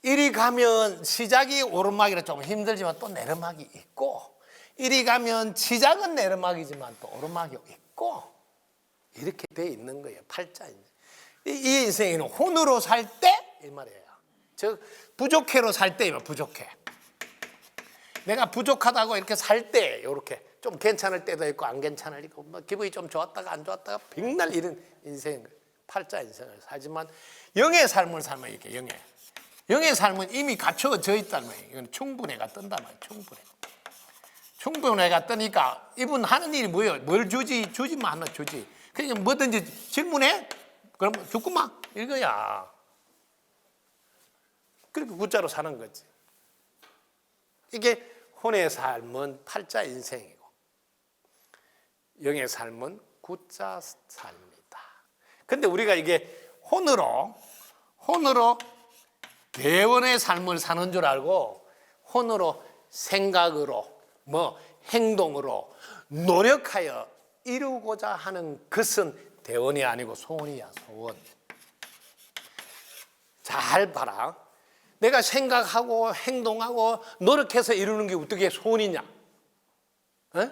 이리 가면 시작이 오르막이라 좀 힘들지만 또 내리막이 있고, 이리 가면 시작은 내리막이지만 또 오르막이 있고, 이렇게 돼 있는 거예요. 팔자 인생. 이 인생에는 혼으로 살 때 이 말이에요. 즉 부족해로 살 때 부족해. 내가 부족하다고 이렇게 살 때 이렇게 좀 괜찮을 때도 있고 안 괜찮을 때도 있고 뭐 기분이 좀 좋았다가 안 좋았다가 백날 이런 인생 팔자 인생을 살지만 영의 삶을 살면 이렇게 영의 삶은 이미 갖춰져 있다는 거예요. 이건 충분해가 뜬단 말이에요. 충분해가 뜨니까 이분 하는 일이 뭐예요? 뭘 주지만 하나 주지. 그러니까 뭐든지 질문해? 그럼 죽구만 이거야. 그렇게 구자로 사는 거지. 이게 혼의 삶은 팔자 인생이고 영의 삶은 구자 삶이다. 근데 우리가 이게 혼으로 대원의 삶을 사는 줄 알고 혼으로 생각으로 뭐 행동으로 노력하여 이루고자 하는 것은 대원이 아니고 소원이야. 소원. 잘 봐라. 내가 생각하고 행동하고 노력해서 이루는 게 어떻게 소원이냐? 에?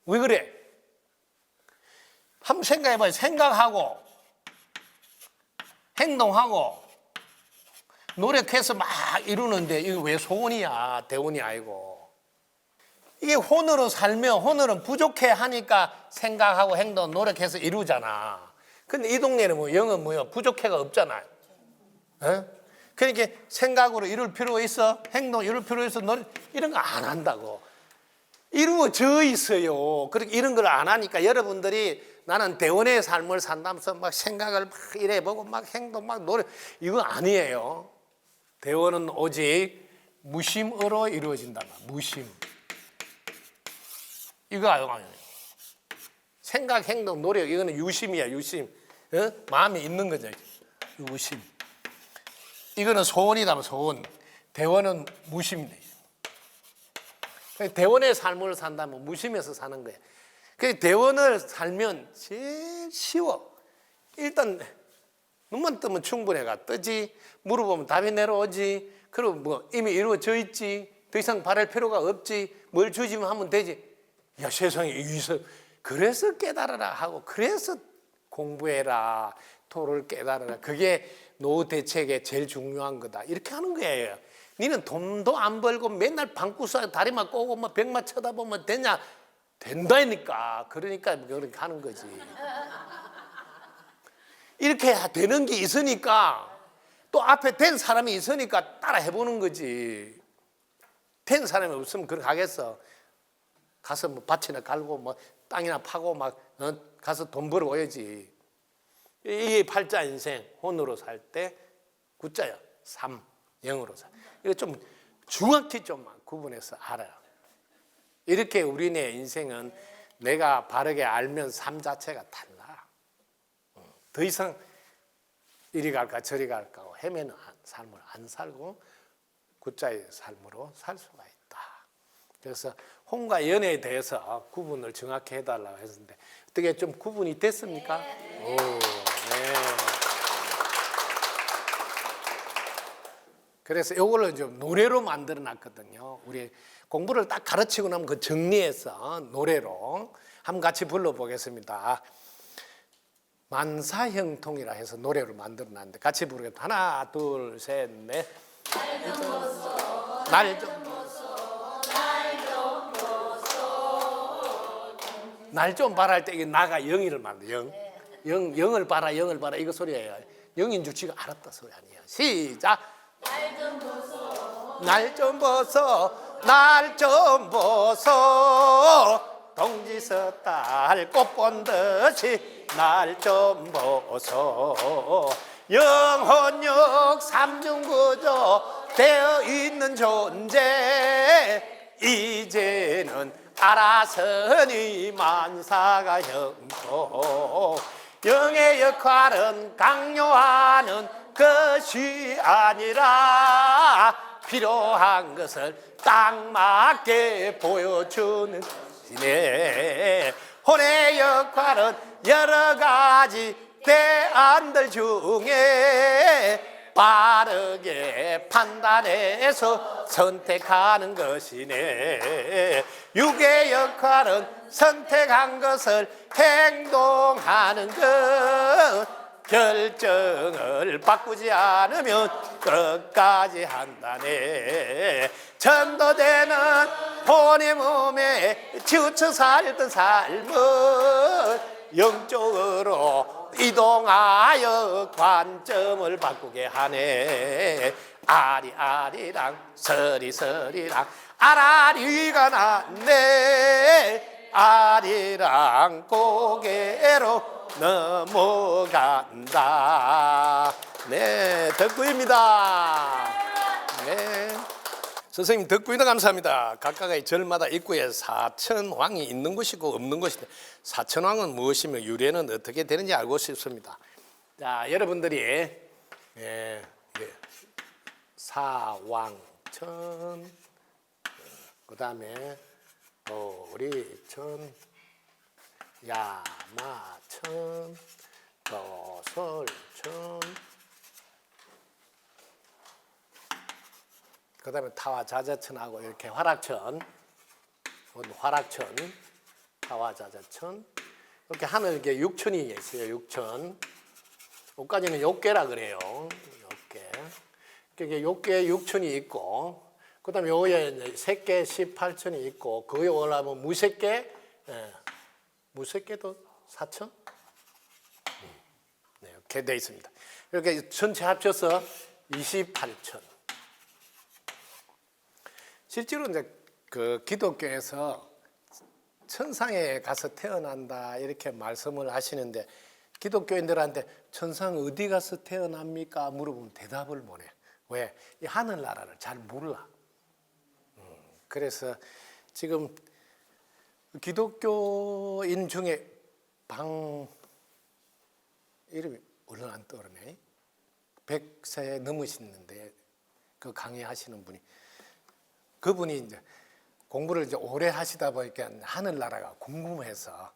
왜 그래? 한번 생각해봐요. 생각하고 행동하고 노력해서 막 이루는데 이게 왜 소원이야? 대원이 아니고. 이게 혼으로 살면 혼으로는 부족해 하니까 생각하고 행동 노력해서 이루잖아. 근데 이 동네는 뭐 영은 뭐요? 부족해가 없잖아요. 에? 그러니까 생각으로 이룰 필요가 있어? 행동 이룰 필요가 있어? 노력 이런 거 안 한다고. 이루어져 있어요. 그렇게 이런 걸 안 하니까 여러분들이 나는 대원의 삶을 산다면서 막 생각을 막 이래보고 막 행동 막 노력 이거 아니에요. 대원은 오직 무심으로 이루어진다. 무심. 이거 아니에요. 생각, 행동, 노력 이거는 유심이야. 유심. 어? 마음이 있는 거죠. 유심. 이거는 소원이다. 소원. 대원은 무심이에요. 대원의 삶을 산다면 무심해서 사는 거예요. 그 대원을 살면 제일 쉬워. 일단 눈만 뜨면 충분해가 뜨지. 물어보면 답이 내려오지. 그리고 뭐 이미 이루어져 있지. 더 이상 바랄 필요가 없지. 뭘 주지만 하면 되지. 야 세상에 여기서 그래서 깨달아라 하고 그래서 공부해라. 도를 깨달아라. 그게 노후 대책의 제일 중요한 거다. 이렇게 하는 거예요. 니는 돈도 안 벌고 맨날 방구석 다리만 꼬고 뭐 벽만 쳐다보면 되냐? 된다니까. 그러니까 그렇게 하는 거지. 이렇게 되는 게 있으니까 또 앞에 된 사람이 있으니까 따라 해보는 거지. 된 사람이 없으면 그렇게 하겠어. 가서 뭐 밭이나 갈고 뭐 땅이나 파고 막 가서 돈 벌어 오야지. 이 팔자 인생 혼으로 살 때 구자야. 3, 0으로 살. 이거 좀 정확히 좀 구분해서 알아요. 이렇게 우리네 인생은 내가 바르게 알면 삶 자체가 달라. 더 이상 이리 갈까 저리 갈까 헤매는 삶을 안 살고 구자의 삶으로 살 수가 있다. 그래서 혼과 연애에 대해서 구분을 정확히 해달라고 했는데 어떻게 좀 구분이 됐습니까? 네. 오, 네. 그래서 이걸로 좀 노래로 만들어 놨거든요. 우리 공부를 딱 가르치고 나면 그 정리해서 노래로 한번 같이 불러보겠습니다. 만사형통이라 해서 노래로 만들어 놨는데 같이 부르겠다. 하나, 둘, 셋, 넷. 날 좀 봐라 할 때 이게 나가 영이를 만들어. 영을 봐라 영을 봐라 이거 소리예요. 영인 줄 지가 알았다 소리 아니에요. 시작. 날 좀 보소 날 좀 보소 날 좀 보소 동지서 딸 꽃 본 듯이 날 좀 보소 영혼육 삼중구조 되어 있는 존재 이제는 알아서니 만사가 형통. 영의 역할은 강요하는 것이 아니라 필요한 것을 딱 맞게 보여주는 것이네. 혼의 역할은 여러 가지 대안들 중에 빠르게 판단해서 선택하는 것이네. 육의 역할은 선택한 것을 행동하는 것. 결정을 바꾸지 않으면 끝까지 한다네. 전도되는 본의 몸에 치우쳐 살던 삶은 영적으로 이동하여 관점을 바꾸게 하네. 아리아리랑 서리서리랑 아라리가 났네. 아리랑 고개로 넘어간다. 네, 덕구입니다. 네. 선생님 덕구이도 감사합니다. 각각의 절마다 입구에 사천왕이 있는 곳이고 없는 곳인데 사천왕은 무엇이며 유래는 어떻게 되는지 알고 싶습니다. 자, 여러분들이 사왕천, 그 다음에 보리천, 야마천, 도솔천, 그 다음에 타와자자천하고 이렇게 화락천, 타와자자천, 이렇게 하면 이렇게 육천이 있어요. 육천. 여기까지는 욕계라 그래요. 욕계. 이렇게 욕계 육천이 있고, 그 다음에 요에 색계 18천이 있고, 거기 올라가면 무색계, 무색계도 4천? 네, 이렇게 되어 있습니다. 이렇게 전체 합쳐서 28천. 실제로 이제 그 기독교에서 천상에 가서 태어난다 이렇게 말씀을 하시는데 기독교인들한테 천상 어디 가서 태어납니까? 물어보면 대답을 못 해. 왜? 이 하늘나라를 잘 몰라. 그래서 지금 기독교인 중에 이름이 얼른 안 떠오르네. 100세 넘으시는데 그 강의하시는 분이 그분이 이제 공부를 이제 오래 하시다 보니까 하늘나라가 궁금해서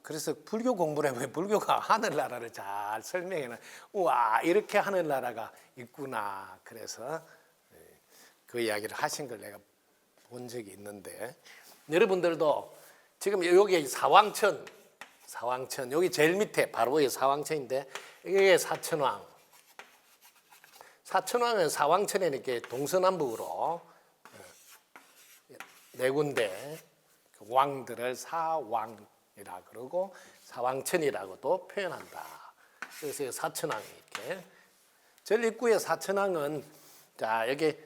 그래서 불교 공부를 해보면 불교가 하늘나라를 잘 설명해는 우와 이렇게 하늘나라가 있구나. 그래서 그 이야기를 하신 걸 내가 본 적이 있는데 여러분들도 지금 여기 사왕천 여기 제일 밑에 바로 이 사왕천인데 이게 사천왕. 사천왕은 사왕천에 이렇게 동서남북으로 네 군데 왕들을 사왕이라 그러고 사왕천이라고도 표현한다. 그래서 사천왕이 이렇게 절 입구의 사천왕은 자 여기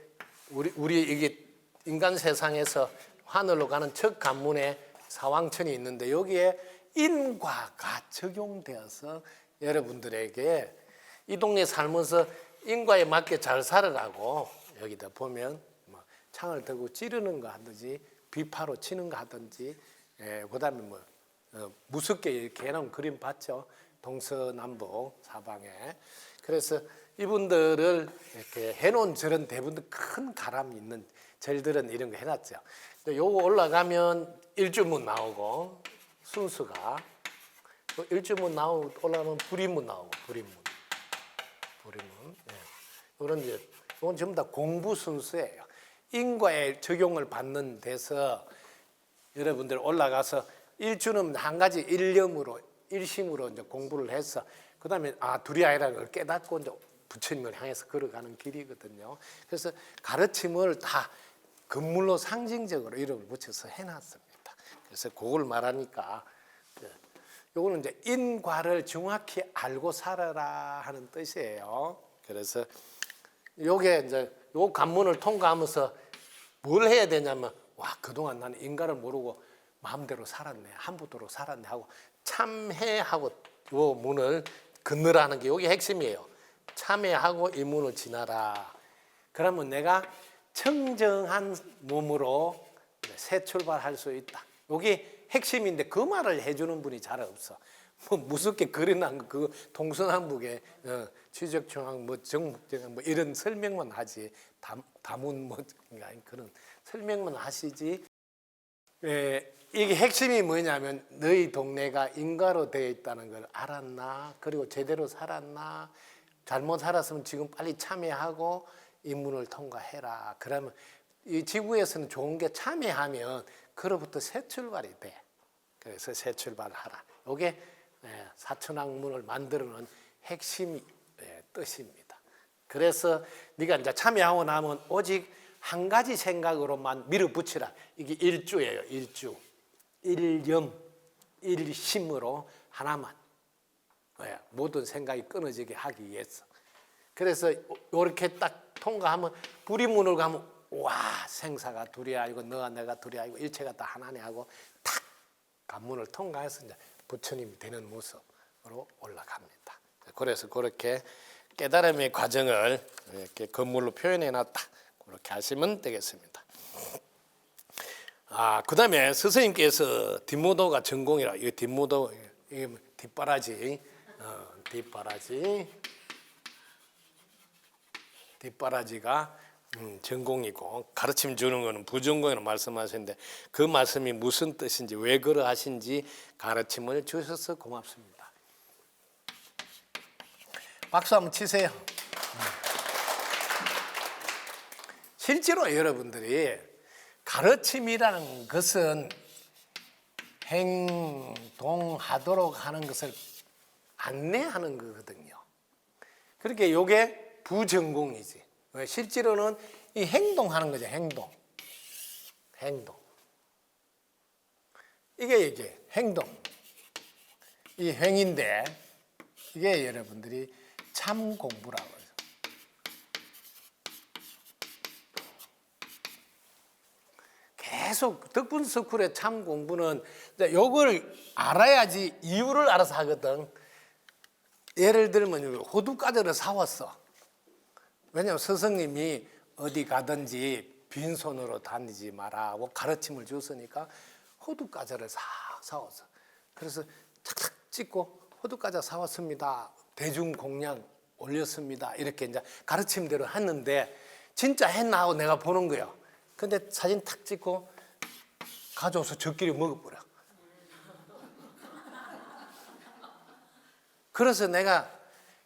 우리 이게 인간 세상에서 하늘로 가는 첫 관문에 사왕천이 있는데 여기에 인과가 적용되어서 여러분들에게 이 동네 살면서 인과에 맞게 잘 살아라고 여기다 보면 뭐 창을 들고 찌르는 거 하든지 비파로 치는 거 하든지 그다음에 뭐 무섭게 이렇게 해놓은 그림 봤죠? 동서남북 사방에. 그래서 이분들을 이렇게 해놓은 절은 대부분 큰 가람이 있는 절들은 이런 거 해놨죠. 요거 올라가면 일주문 나오고 순수가 일주문 나오고 올라가면 불임문 나오고 불임문. 이런 이건 전부 다 공부 순수예요. 인과의 적용을 받는 데서 여러분들 올라가서 일주는 한 가지 일념으로 일심으로 이제 공부를 해서 그다음에 둘이 아니라는 걸 깨닫고 이제 부처님을 향해서 걸어가는 길이거든요. 그래서 가르침을 다 건물로 상징적으로 이름을 붙여서 해놨습니다. 그래서 그걸 말하니까 요거는 이제 인과를 정확히 알고 살아라 하는 뜻이에요. 그래서 요게 이제 요 관문을 통과하면서 뭘 해야 되냐면 와 그동안 나는 인과를 모르고 마음대로 살았네 함부도로 살았네 하고 참회하고 요 문을 건너라는 게 요게 핵심이에요. 참회하고 이 문을 지나라. 그러면 내가 청정한 몸으로 새 출발할 수 있다. 이게 핵심인데 그 말을 해주는 분이 잘 없어. 뭐 무섭게 그려놓은 그 동서남북의 취적중앙 뭐 정북정앙 뭐 이런 설명만 하지 다문 뭐 그런 설명만 하시지. 이게 핵심이 뭐냐면 너희 동네가 인가로 되어 있다는 걸 알았나? 그리고 제대로 살았나? 잘못 살았으면 지금 빨리 참여하고 인문을 통과해라. 그러면 이 지구에서는 좋은 게 참여하면 그로부터 새 출발이 돼. 그래서 새 출발하라. 이게 사천왕문을 만들어놓은 핵심 뜻입니다. 그래서 네가 이제 참여하고 나면 오직 한 가지 생각으로만 밀어붙이라. 이게 일주예요. 일주. 일념, 일심으로 하나만 모든 생각이 끊어지게 하기 위해서. 그래서 이렇게 딱 통과하면 불이문을 가면 와 생사가 둘이 아니고 너와 내가 둘이 아니고 일체가 다 하나네 하고 탁 관문을 통과해서 이제 부처님이 되는 모습으로 올라갑니다. 그래서 그렇게 깨달음의 과정을 이렇게 건물로 표현해 놨다. 그렇게 하시면 되겠습니다. 그다음에 스승님께서 뒷모도가 전공이라. 이 뒷모도 이게 뒷바라지, 뒷바라지가 전공이고 가르침 주는 거는 부전공이라고 말씀하셨는데 그 말씀이 무슨 뜻인지 왜 그러하신지 가르침을 주셔서 고맙습니다. 박수 한번 치세요. 실제로 여러분들이 가르침이라는 것은 행동하도록 하는 것을 안내하는 거거든요. 그렇게 이게 부전공이지. 실제로는 이 행동하는 거죠. 행동. 이게 행동. 이 행인데 이게 여러분들이 참 공부라고 해요. 계속 덕분스쿨의 참 공부는 이걸 알아야지 이유를 알아서 하거든. 예를 들면 호두 과자를 사왔어. 왜냐하면 스승님이 어디 가든지 빈손으로 다니지 마라 하고 가르침을 줬으니까 호두 과자를 사왔어. 그래서 착착 찍고 호두 과자 사왔습니다. 대중 공양 올렸습니다. 이렇게 이제 가르침대로 했는데 진짜 했나 하고 내가 보는 거야. 근데 사진 탁 찍고 가져와서 저끼리 먹어버려. 그래서 내가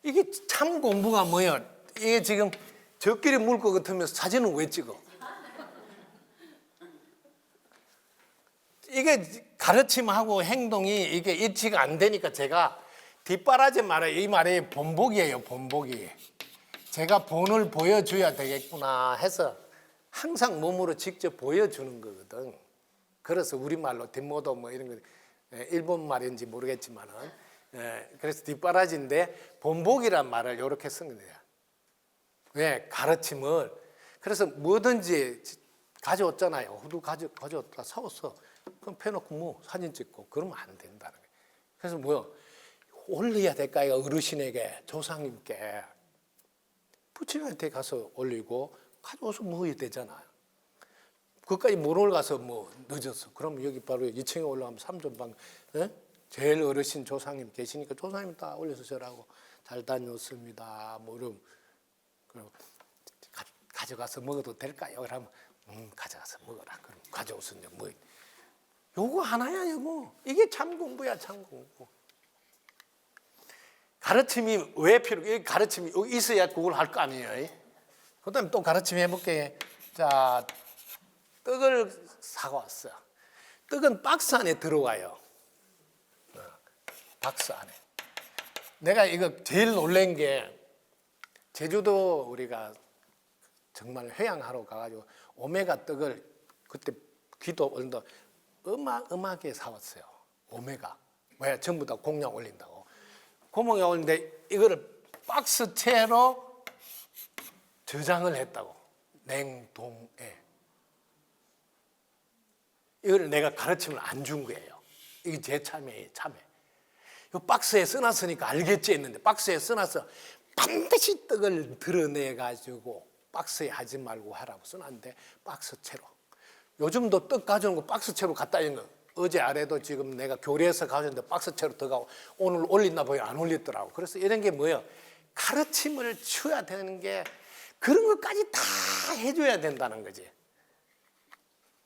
이게 참 공부가 뭐야? 이게 지금 저끼리 물 것 같으면서 사진은 왜 찍어? 이게 가르침하고 행동이 이게 일치가 안 되니까 제가 뒷바라지 말에 이 말이 본보기예요. 본보기. 제가 본을 보여줘야 되겠구나 해서 항상 몸으로 직접 보여주는 거거든. 그래서 우리말로 뒷모도 뭐 이런 거 일본 말인지 모르겠지만은 그래서 뒷바라지인데 본보기란 말을 이렇게 쓴 거예요. 왜? 가르침을. 그래서 뭐든지 가져왔잖아요. 호두 가져왔다 사왔어. 그럼 펴놓고 뭐 사진 찍고 그러면 안 된다는 거예요. 그래서 뭐야? 올려야 될까요? 어르신에게, 조상님께. 부처님한테 가서 올리고 가져와서 먹어야 되잖아요. 그까지 모를 가서 뭐 늦었어. 그럼 여기 바로 2층에 올라가면 삼존방 제일 어르신 조상님 계시니까 조상님 다 올려서 저라고 잘 다녀왔습니다. 뭐 이러면 그리고 가져가서 먹어도 될까요? 그러면 가져가서 먹어라. 그럼 가져오세요. 뭐 요거 하나야 요거. 이게 참 공부야 참 공부. 가르침이 왜 필요해? 가르침이 있어야 그걸 할 거 아니에요. 그다음에 또 가르침 해볼게. 자, 떡을 사왔어. 떡은 박스 안에 들어와요. 박스 안에. 내가 이거 제일 놀란 게 제주도 우리가 정말 회양하러 가가지고 오메가 떡을 그때 귀도 올린다 음악에 사왔어요. 오메가. 왜? 전부 다 공양 올린다고. 공양 올리는데 이거를 박스채로 저장을 했다고. 냉동에. 이걸 내가 가르침을 안 준 거예요. 이게 제 참여예요. 참여. 이 박스에 써놨으니까 알겠지 했는데 박스에 써놨어. 반드시 떡을 드러내가지고 박스에 하지 말고 하라고 써놨는데 박스채로. 요즘도 떡 가져온 거 박스채로 갖다 있는 거. 어제 아래도 지금 내가 교리에서 가져왔는데 박스채로 들어가고 오늘 올린다 보니 안 올리더라고. 그래서 이런 게 뭐예요? 가르침을 줘야 되는 게 그런 것까지 다 해줘야 된다는 거지.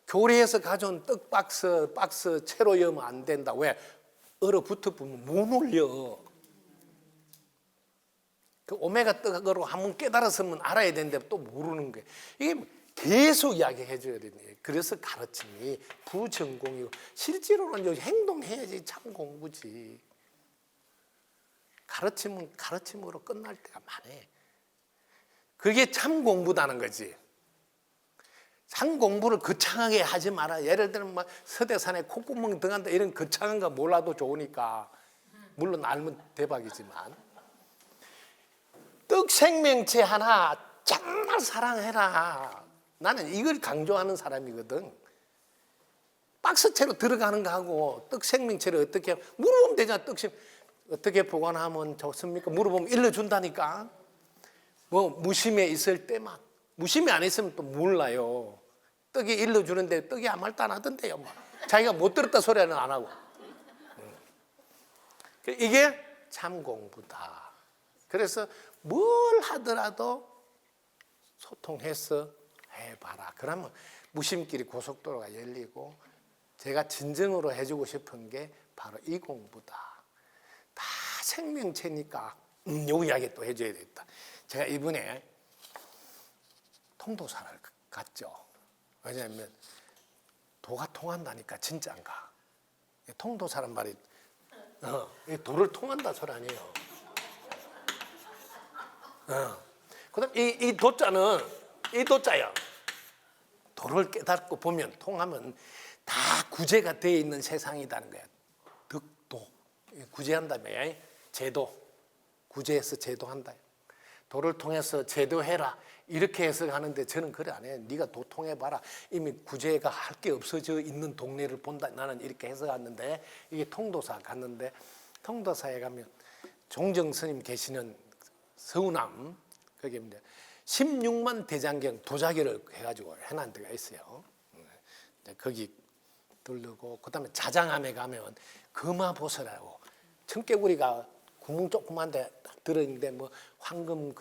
교리에서 가져온 떡 박스 채로 여면 안 된다. 왜? 얼어붙어 보면 못 올려. 그 오메가 떡으로 한번 깨달았으면 알아야 되는데 또 모르는 거예요. 이게 계속 이야기해 줘야 되는 거예요. 그래서 가르침이 부전공이고 실제로는 행동해야지 참 공부지. 가르침은 가르침으로 끝날 때가 많아. 그게 참 공부다는 거지. 참 공부를 거창하게 하지 마라. 예를 들면 막 서대산에 콧구멍 들어간다 이런 거창한 거 몰라도 좋으니까. 물론 알면 대박이지만. 떡 생명체 하나 정말 사랑해라. 나는 이걸 강조하는 사람이거든. 박스채로 들어가는 거하고 떡 생명체를 어떻게 물어보면 되잖아. 어떻게 보관하면 좋습니까? 물어보면 일러준다니까. 뭐 무심에 있을 때만. 무심이 안 있으면 또 몰라요. 떡이 일러주는데 떡이 아무 말도 안 하던데요. 뭐. 자기가 못 들었다 소리는 안 하고. 이게 참 공부다. 그래서 뭘 하더라도 소통해서 해봐라. 그러면 무심끼리 고속도로가 열리고 제가 진정으로 해주고 싶은 게 바로 이 공부다. 다 생명체니까 요 이야기 또 해줘야 되겠다. 제가 이번에 통도사를 갔죠. 왜냐하면 도가 통한다니까 진짜인가. 통도사란 말이 도를 통한다 소리 아니에요. 그다음 이 도자는 이 도자야. 도를 깨닫고 보면 통하면 다 구제가 되어 있는 세상이라는 거야. 득도 구제한다며. 제도 구제해서 제도한다. 도를 통해서 제도해라 이렇게 해석하는데 저는 그래 안 해요. 네가 도 통해봐라. 이미 구제가 할 게 없어져 있는 동네를 본다. 나는 이렇게 해석하는데 이게 통도사 갔는데 통도사에 가면 종정 스님 계시는 서운함 거기 16만 대장경 도자기를 해가지고 해놓은 데가 있어요. 거기 들르고 그다음에 자장암에 가면 금화보살이라고 청개구리가 구멍 조그만데 들어있는데 뭐 황금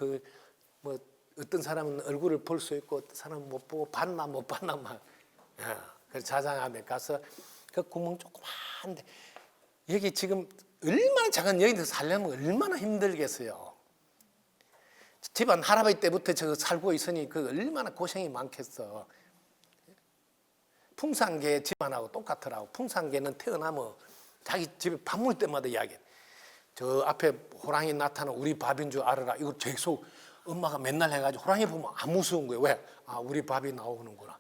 뭐 어떤 사람은 얼굴을 볼 수 있고 어떤 사람은 못 보고 봤나 못 봤나 막. 그래서 자장암에 가서 그 구멍 조그만데 여기 지금 얼마나 작은 여기서 살려면 얼마나 힘들겠어요. 집안 할아버지 때부터 저 살고 있으니 그 얼마나 고생이 많겠어. 풍산개 집안하고 똑같더라고. 풍산개는 태어나면 자기 집에 밥 먹을 때마다 이야기해. 저 앞에 호랑이 나타나면 우리 밥인 줄 알아라. 이거 계속 엄마가 맨날 해가지고 호랑이 보면 안 무서운 거예요. 왜? 아, 우리 밥이 나오는구나.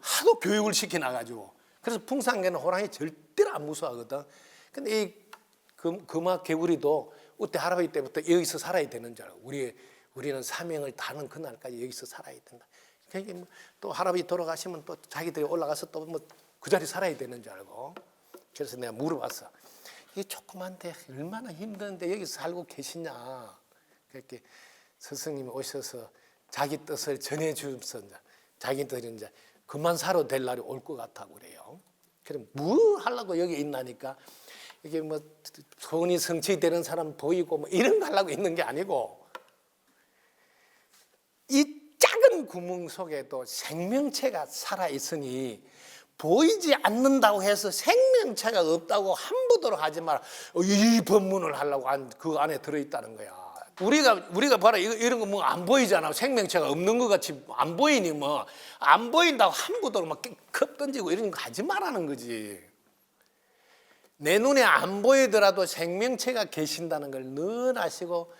하도 교육을 시켜놔가지고. 그래서 풍산개는 호랑이 절대로 안 무서워하거든. 근데 이 금화 개구리도 그때 할아버지 때부터 여기서 살아야 되는 줄 알고. 우리는 사명을 다하는 그날까지 여기서 살아야 된다. 그러니까 또 할아버지 돌아가시면 또 자기들이 올라가서 또 뭐 그 자리 살아야 되는 줄 알고. 그래서 내가 물어봤어. 이 조그만데 얼마나 힘든데 여기서 살고 계시냐. 그렇게 스승님이 오셔서 자기 뜻을 전해주면서 자기들이 이제 그만 살아도 될 날이 올 것 같다고 그래요. 그럼 뭐 하려고 여기 있나니까 이게 뭐 소원이 성취되는 사람 보이고 뭐 이런 거 하려고 있는 게 아니고 이 작은 구멍 속에도 생명체가 살아있으니 보이지 않는다고 해서 생명체가 없다고 함부로 하지 마라. 이 법문을 하려고 그 안에 들어있다는 거야. 우리가 봐라 이런 거 뭐 안 보이잖아. 생명체가 없는 것 같이 안 보이니 뭐 안 보인다고 함부로 막 컵 던지고 이런 거 하지 말라는 거지. 내 눈에 안 보이더라도 생명체가 계신다는 걸 늘 아시고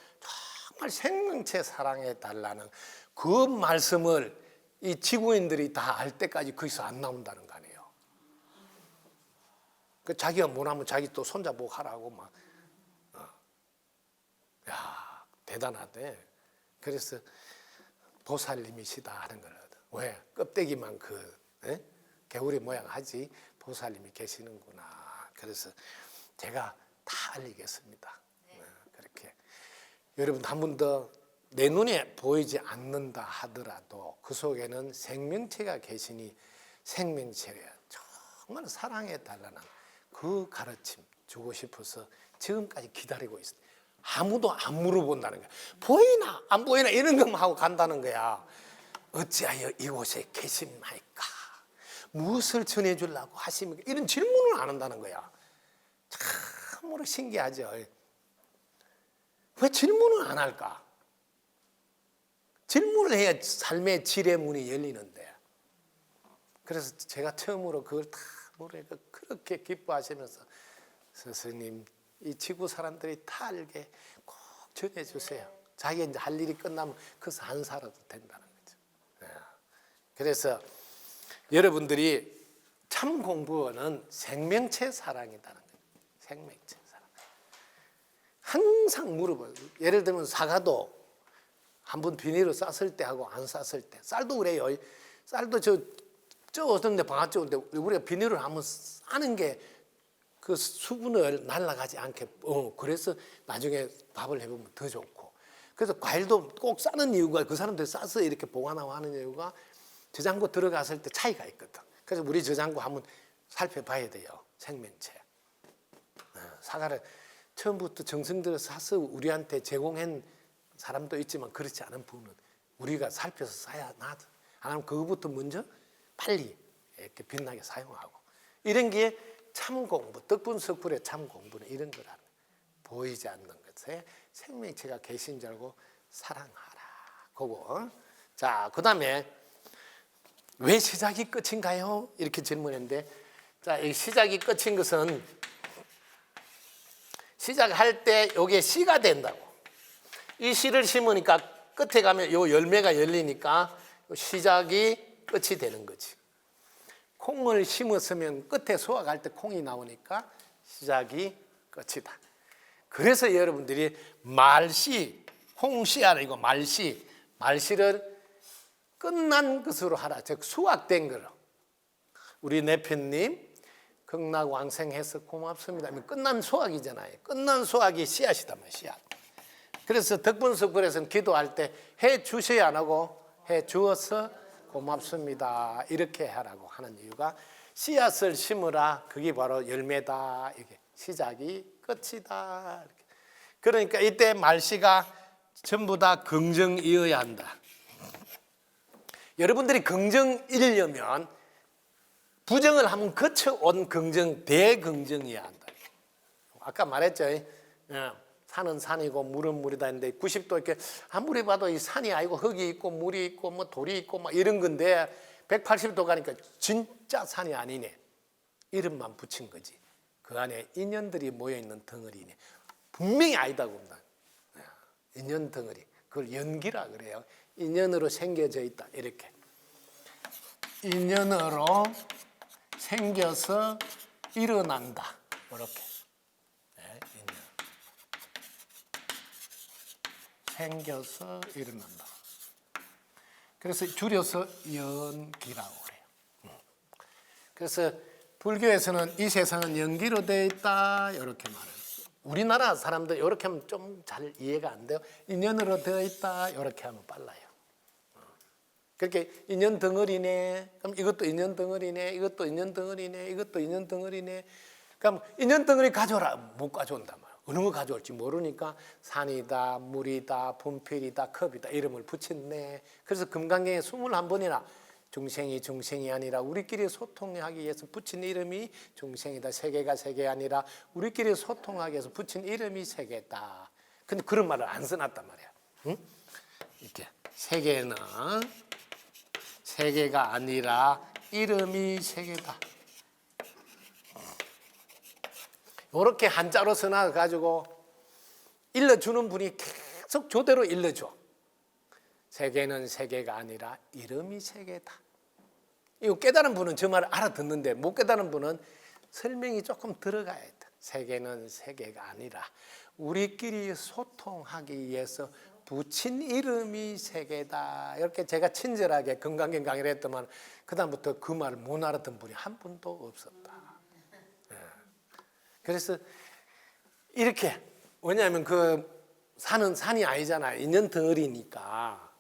정말 생명체 사랑해 달라는 그 말씀을 이 지구인들이 다 알 때까지 거기서 안 나온다는 거 아니에요. 그 자기가 못하면 자기 또 손자보고 하라고 막. 야, 대단하대. 그래서 보살님이시다 하는 거거든. 왜? 껍데기만 개구리 모양 하지 보살님이 계시는구나. 그래서 제가 다 알리겠습니다. 그렇게 여러분 한 번 더 내 눈에 보이지 않는다 하더라도 그 속에는 생명체가 계시니 생명체를 정말 사랑해달라는 그 가르침 주고 싶어서 지금까지 기다리고 있어요. 아무도 안 물어본다는 거야. 보이나 안 보이나 이런 것만 하고 간다는 거야. 어찌하여 이곳에 계십니까? 무엇을 전해주려고 하십니까? 이런 질문을 안 한다는 거야. 참으로 신기하죠. 왜 질문을 안 할까? 질문을 해야 삶의 질의 문이 열리는데. 그래서 제가 처음으로 그걸 다 모르니까 그렇게 기뻐하시면서 스승님, 이 지구 사람들이 다 알게 꼭 전해주세요. 자기가 이제 할 일이 끝나면 그것을 안 살아도 된다는 거죠. 그래서 여러분들이 참 공부는 생명체 사랑이라는 거예요. 생명체 사랑. 항상 물어봐요. 예를 들면 사과도 한번 비닐을 쌌을 때 하고 안 쌌을 때. 쌀도 그래요. 쌀도 저 어떤 데 방아 쪄는데 우리가 비닐을 한번 싸는 게 그 수분을 날아가지 않게 그래서 나중에 밥을 해보면 더 좋고. 그래서 과일도 꼭 싸는 이유가 그 사람들이 싸서 이렇게 보관하고 하는 이유가 저장고 들어갔을 때 차이가 있거든. 그래서 우리 저장고 한번 살펴봐야 돼요. 생명체. 사과를 처음부터 정성 들여 사서 우리한테 제공한 사람도 있지만 그렇지 않은 부분은 우리가 살펴서 사야 나도. 아니면 그거부터 먼저 빨리 이렇게 빛나게 사용하고. 이런 게 참 공부, 덕분석불의 참 공부는 이런 거라는 거예요. 보이지 않는 것에 생명체가 계신 줄 알고 사랑하라. 그거. 자, 그 다음에 왜 시작이 끝인가요? 이렇게 질문했는데, 자, 이 시작이 끝인 것은 시작할 때 이게 씨가 된다고. 이 씨를 심으니까 끝에 가면 요 열매가 열리니까 시작이 끝이 되는 거지. 콩을 심었으면 끝에 수확할 때 콩이 나오니까 시작이 끝이다. 그래서 여러분들이 말씨, 콩씨알 이거 말씨를 끝난 것으로 하라. 즉 수확된 거로. 우리 내편님 극락왕생해서 고맙습니다. 끝난 수확이잖아요. 끝난 수확이 씨앗이다 말 씨앗. 그래서 덕분석불에서는 기도할 때 해 주셔야 안 하고 해 주어서 고맙습니다. 이렇게 하라고 하는 이유가 씨앗을 심으라. 그게 바로 열매다. 이게 시작이 끝이다. 이렇게. 그러니까 이때 말씨가 전부 다 긍정이어야 한다. 여러분들이 긍정이려면 부정을 한번 거쳐온 긍정, 대긍정이어야 한다. 아까 말했죠. 산은 산이고 물은 물이다 했는데 90도 이렇게 아무리 봐도 이 산이 아니고 흙이 있고 물이 있고 뭐 돌이 있고 막 이런 건데 180도 가니까 진짜 산이 아니네. 이름만 붙인 거지. 그 안에 인연들이 모여있는 덩어리네. 분명히 아니다고 봅니다. 인연 덩어리. 그걸 연기라 그래요. 인연으로 생겨져 있다. 이렇게. 인연으로 생겨서 일어난다. 이렇게. 생겨서 일어난다. 그래서 줄여서 연기라고 그래요. 그래서 불교에서는 이 세상은 연기로 되어 있다 이렇게 말해요. 우리나라 사람들 이렇게 하면 좀 잘 이해가 안 돼요. 인연으로 되어 있다 이렇게 하면 빨라요. 그렇게 인연 덩어리네. 그럼 이것도 인연 덩어리네. 이것도 인연 덩어리네. 이것도 인연 덩어리네. 그럼 인연 덩어리 가져오라. 못 가져온단 말이야. 어느 거 가져올지 모르니까 산이다, 물이다, 분필이다, 컵이다 이름을 붙였네. 그래서 금강경에 21번이나 중생이 아니라 우리끼리 소통하기 위해서 붙인 이름이 중생이다. 세계가 세계 아니라 우리끼리 소통하기 위해서 붙인 이름이 세계다. 근데 그런 말을 안 써놨단 말이야. 응? 이렇게 세계는 세계가 아니라 이름이 세계다. 이렇게 한자로 써놔가지고 일러주는 분이 계속 조대로 일러줘. 세계는 세계가 아니라 이름이 세계다. 이거 깨달은 분은 저 말을 알아듣는데 못 깨달은 분은 설명이 조금 들어가야 돼. 세계는 세계가 아니라 우리끼리 소통하기 위해서 붙인 이름이 세계다. 이렇게 제가 친절하게 건강경 강의를 했더만 그다음부터 그 말을 못 알아듣는 분이 한 분도 없었다. 그래서 이렇게 왜냐하면 그 산은 산이 아니잖아요. 인연 덩어리니까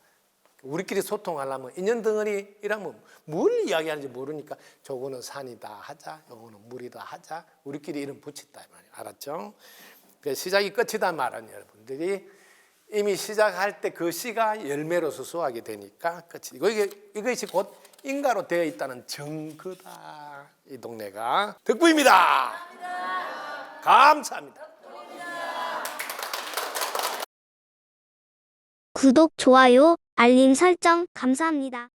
우리끼리 소통하려면 인연 덩어리 이라면 뭘 이야기하는지 모르니까 저거는 산이다 하자, 요거는 물이다 하자. 우리끼리 이름 붙였다 이 말이에요. 알았죠? 시작이 끝이다 말은 여러분들이 이미 시작할 때 그 시가 열매로서 수확이 되니까 끝이. 이것이 곧 인가로 되어 있다는 증거다. 이 동네가 덕부입니다. 감사합니다. 구독, 좋아요, 알림 설정 감사합니다.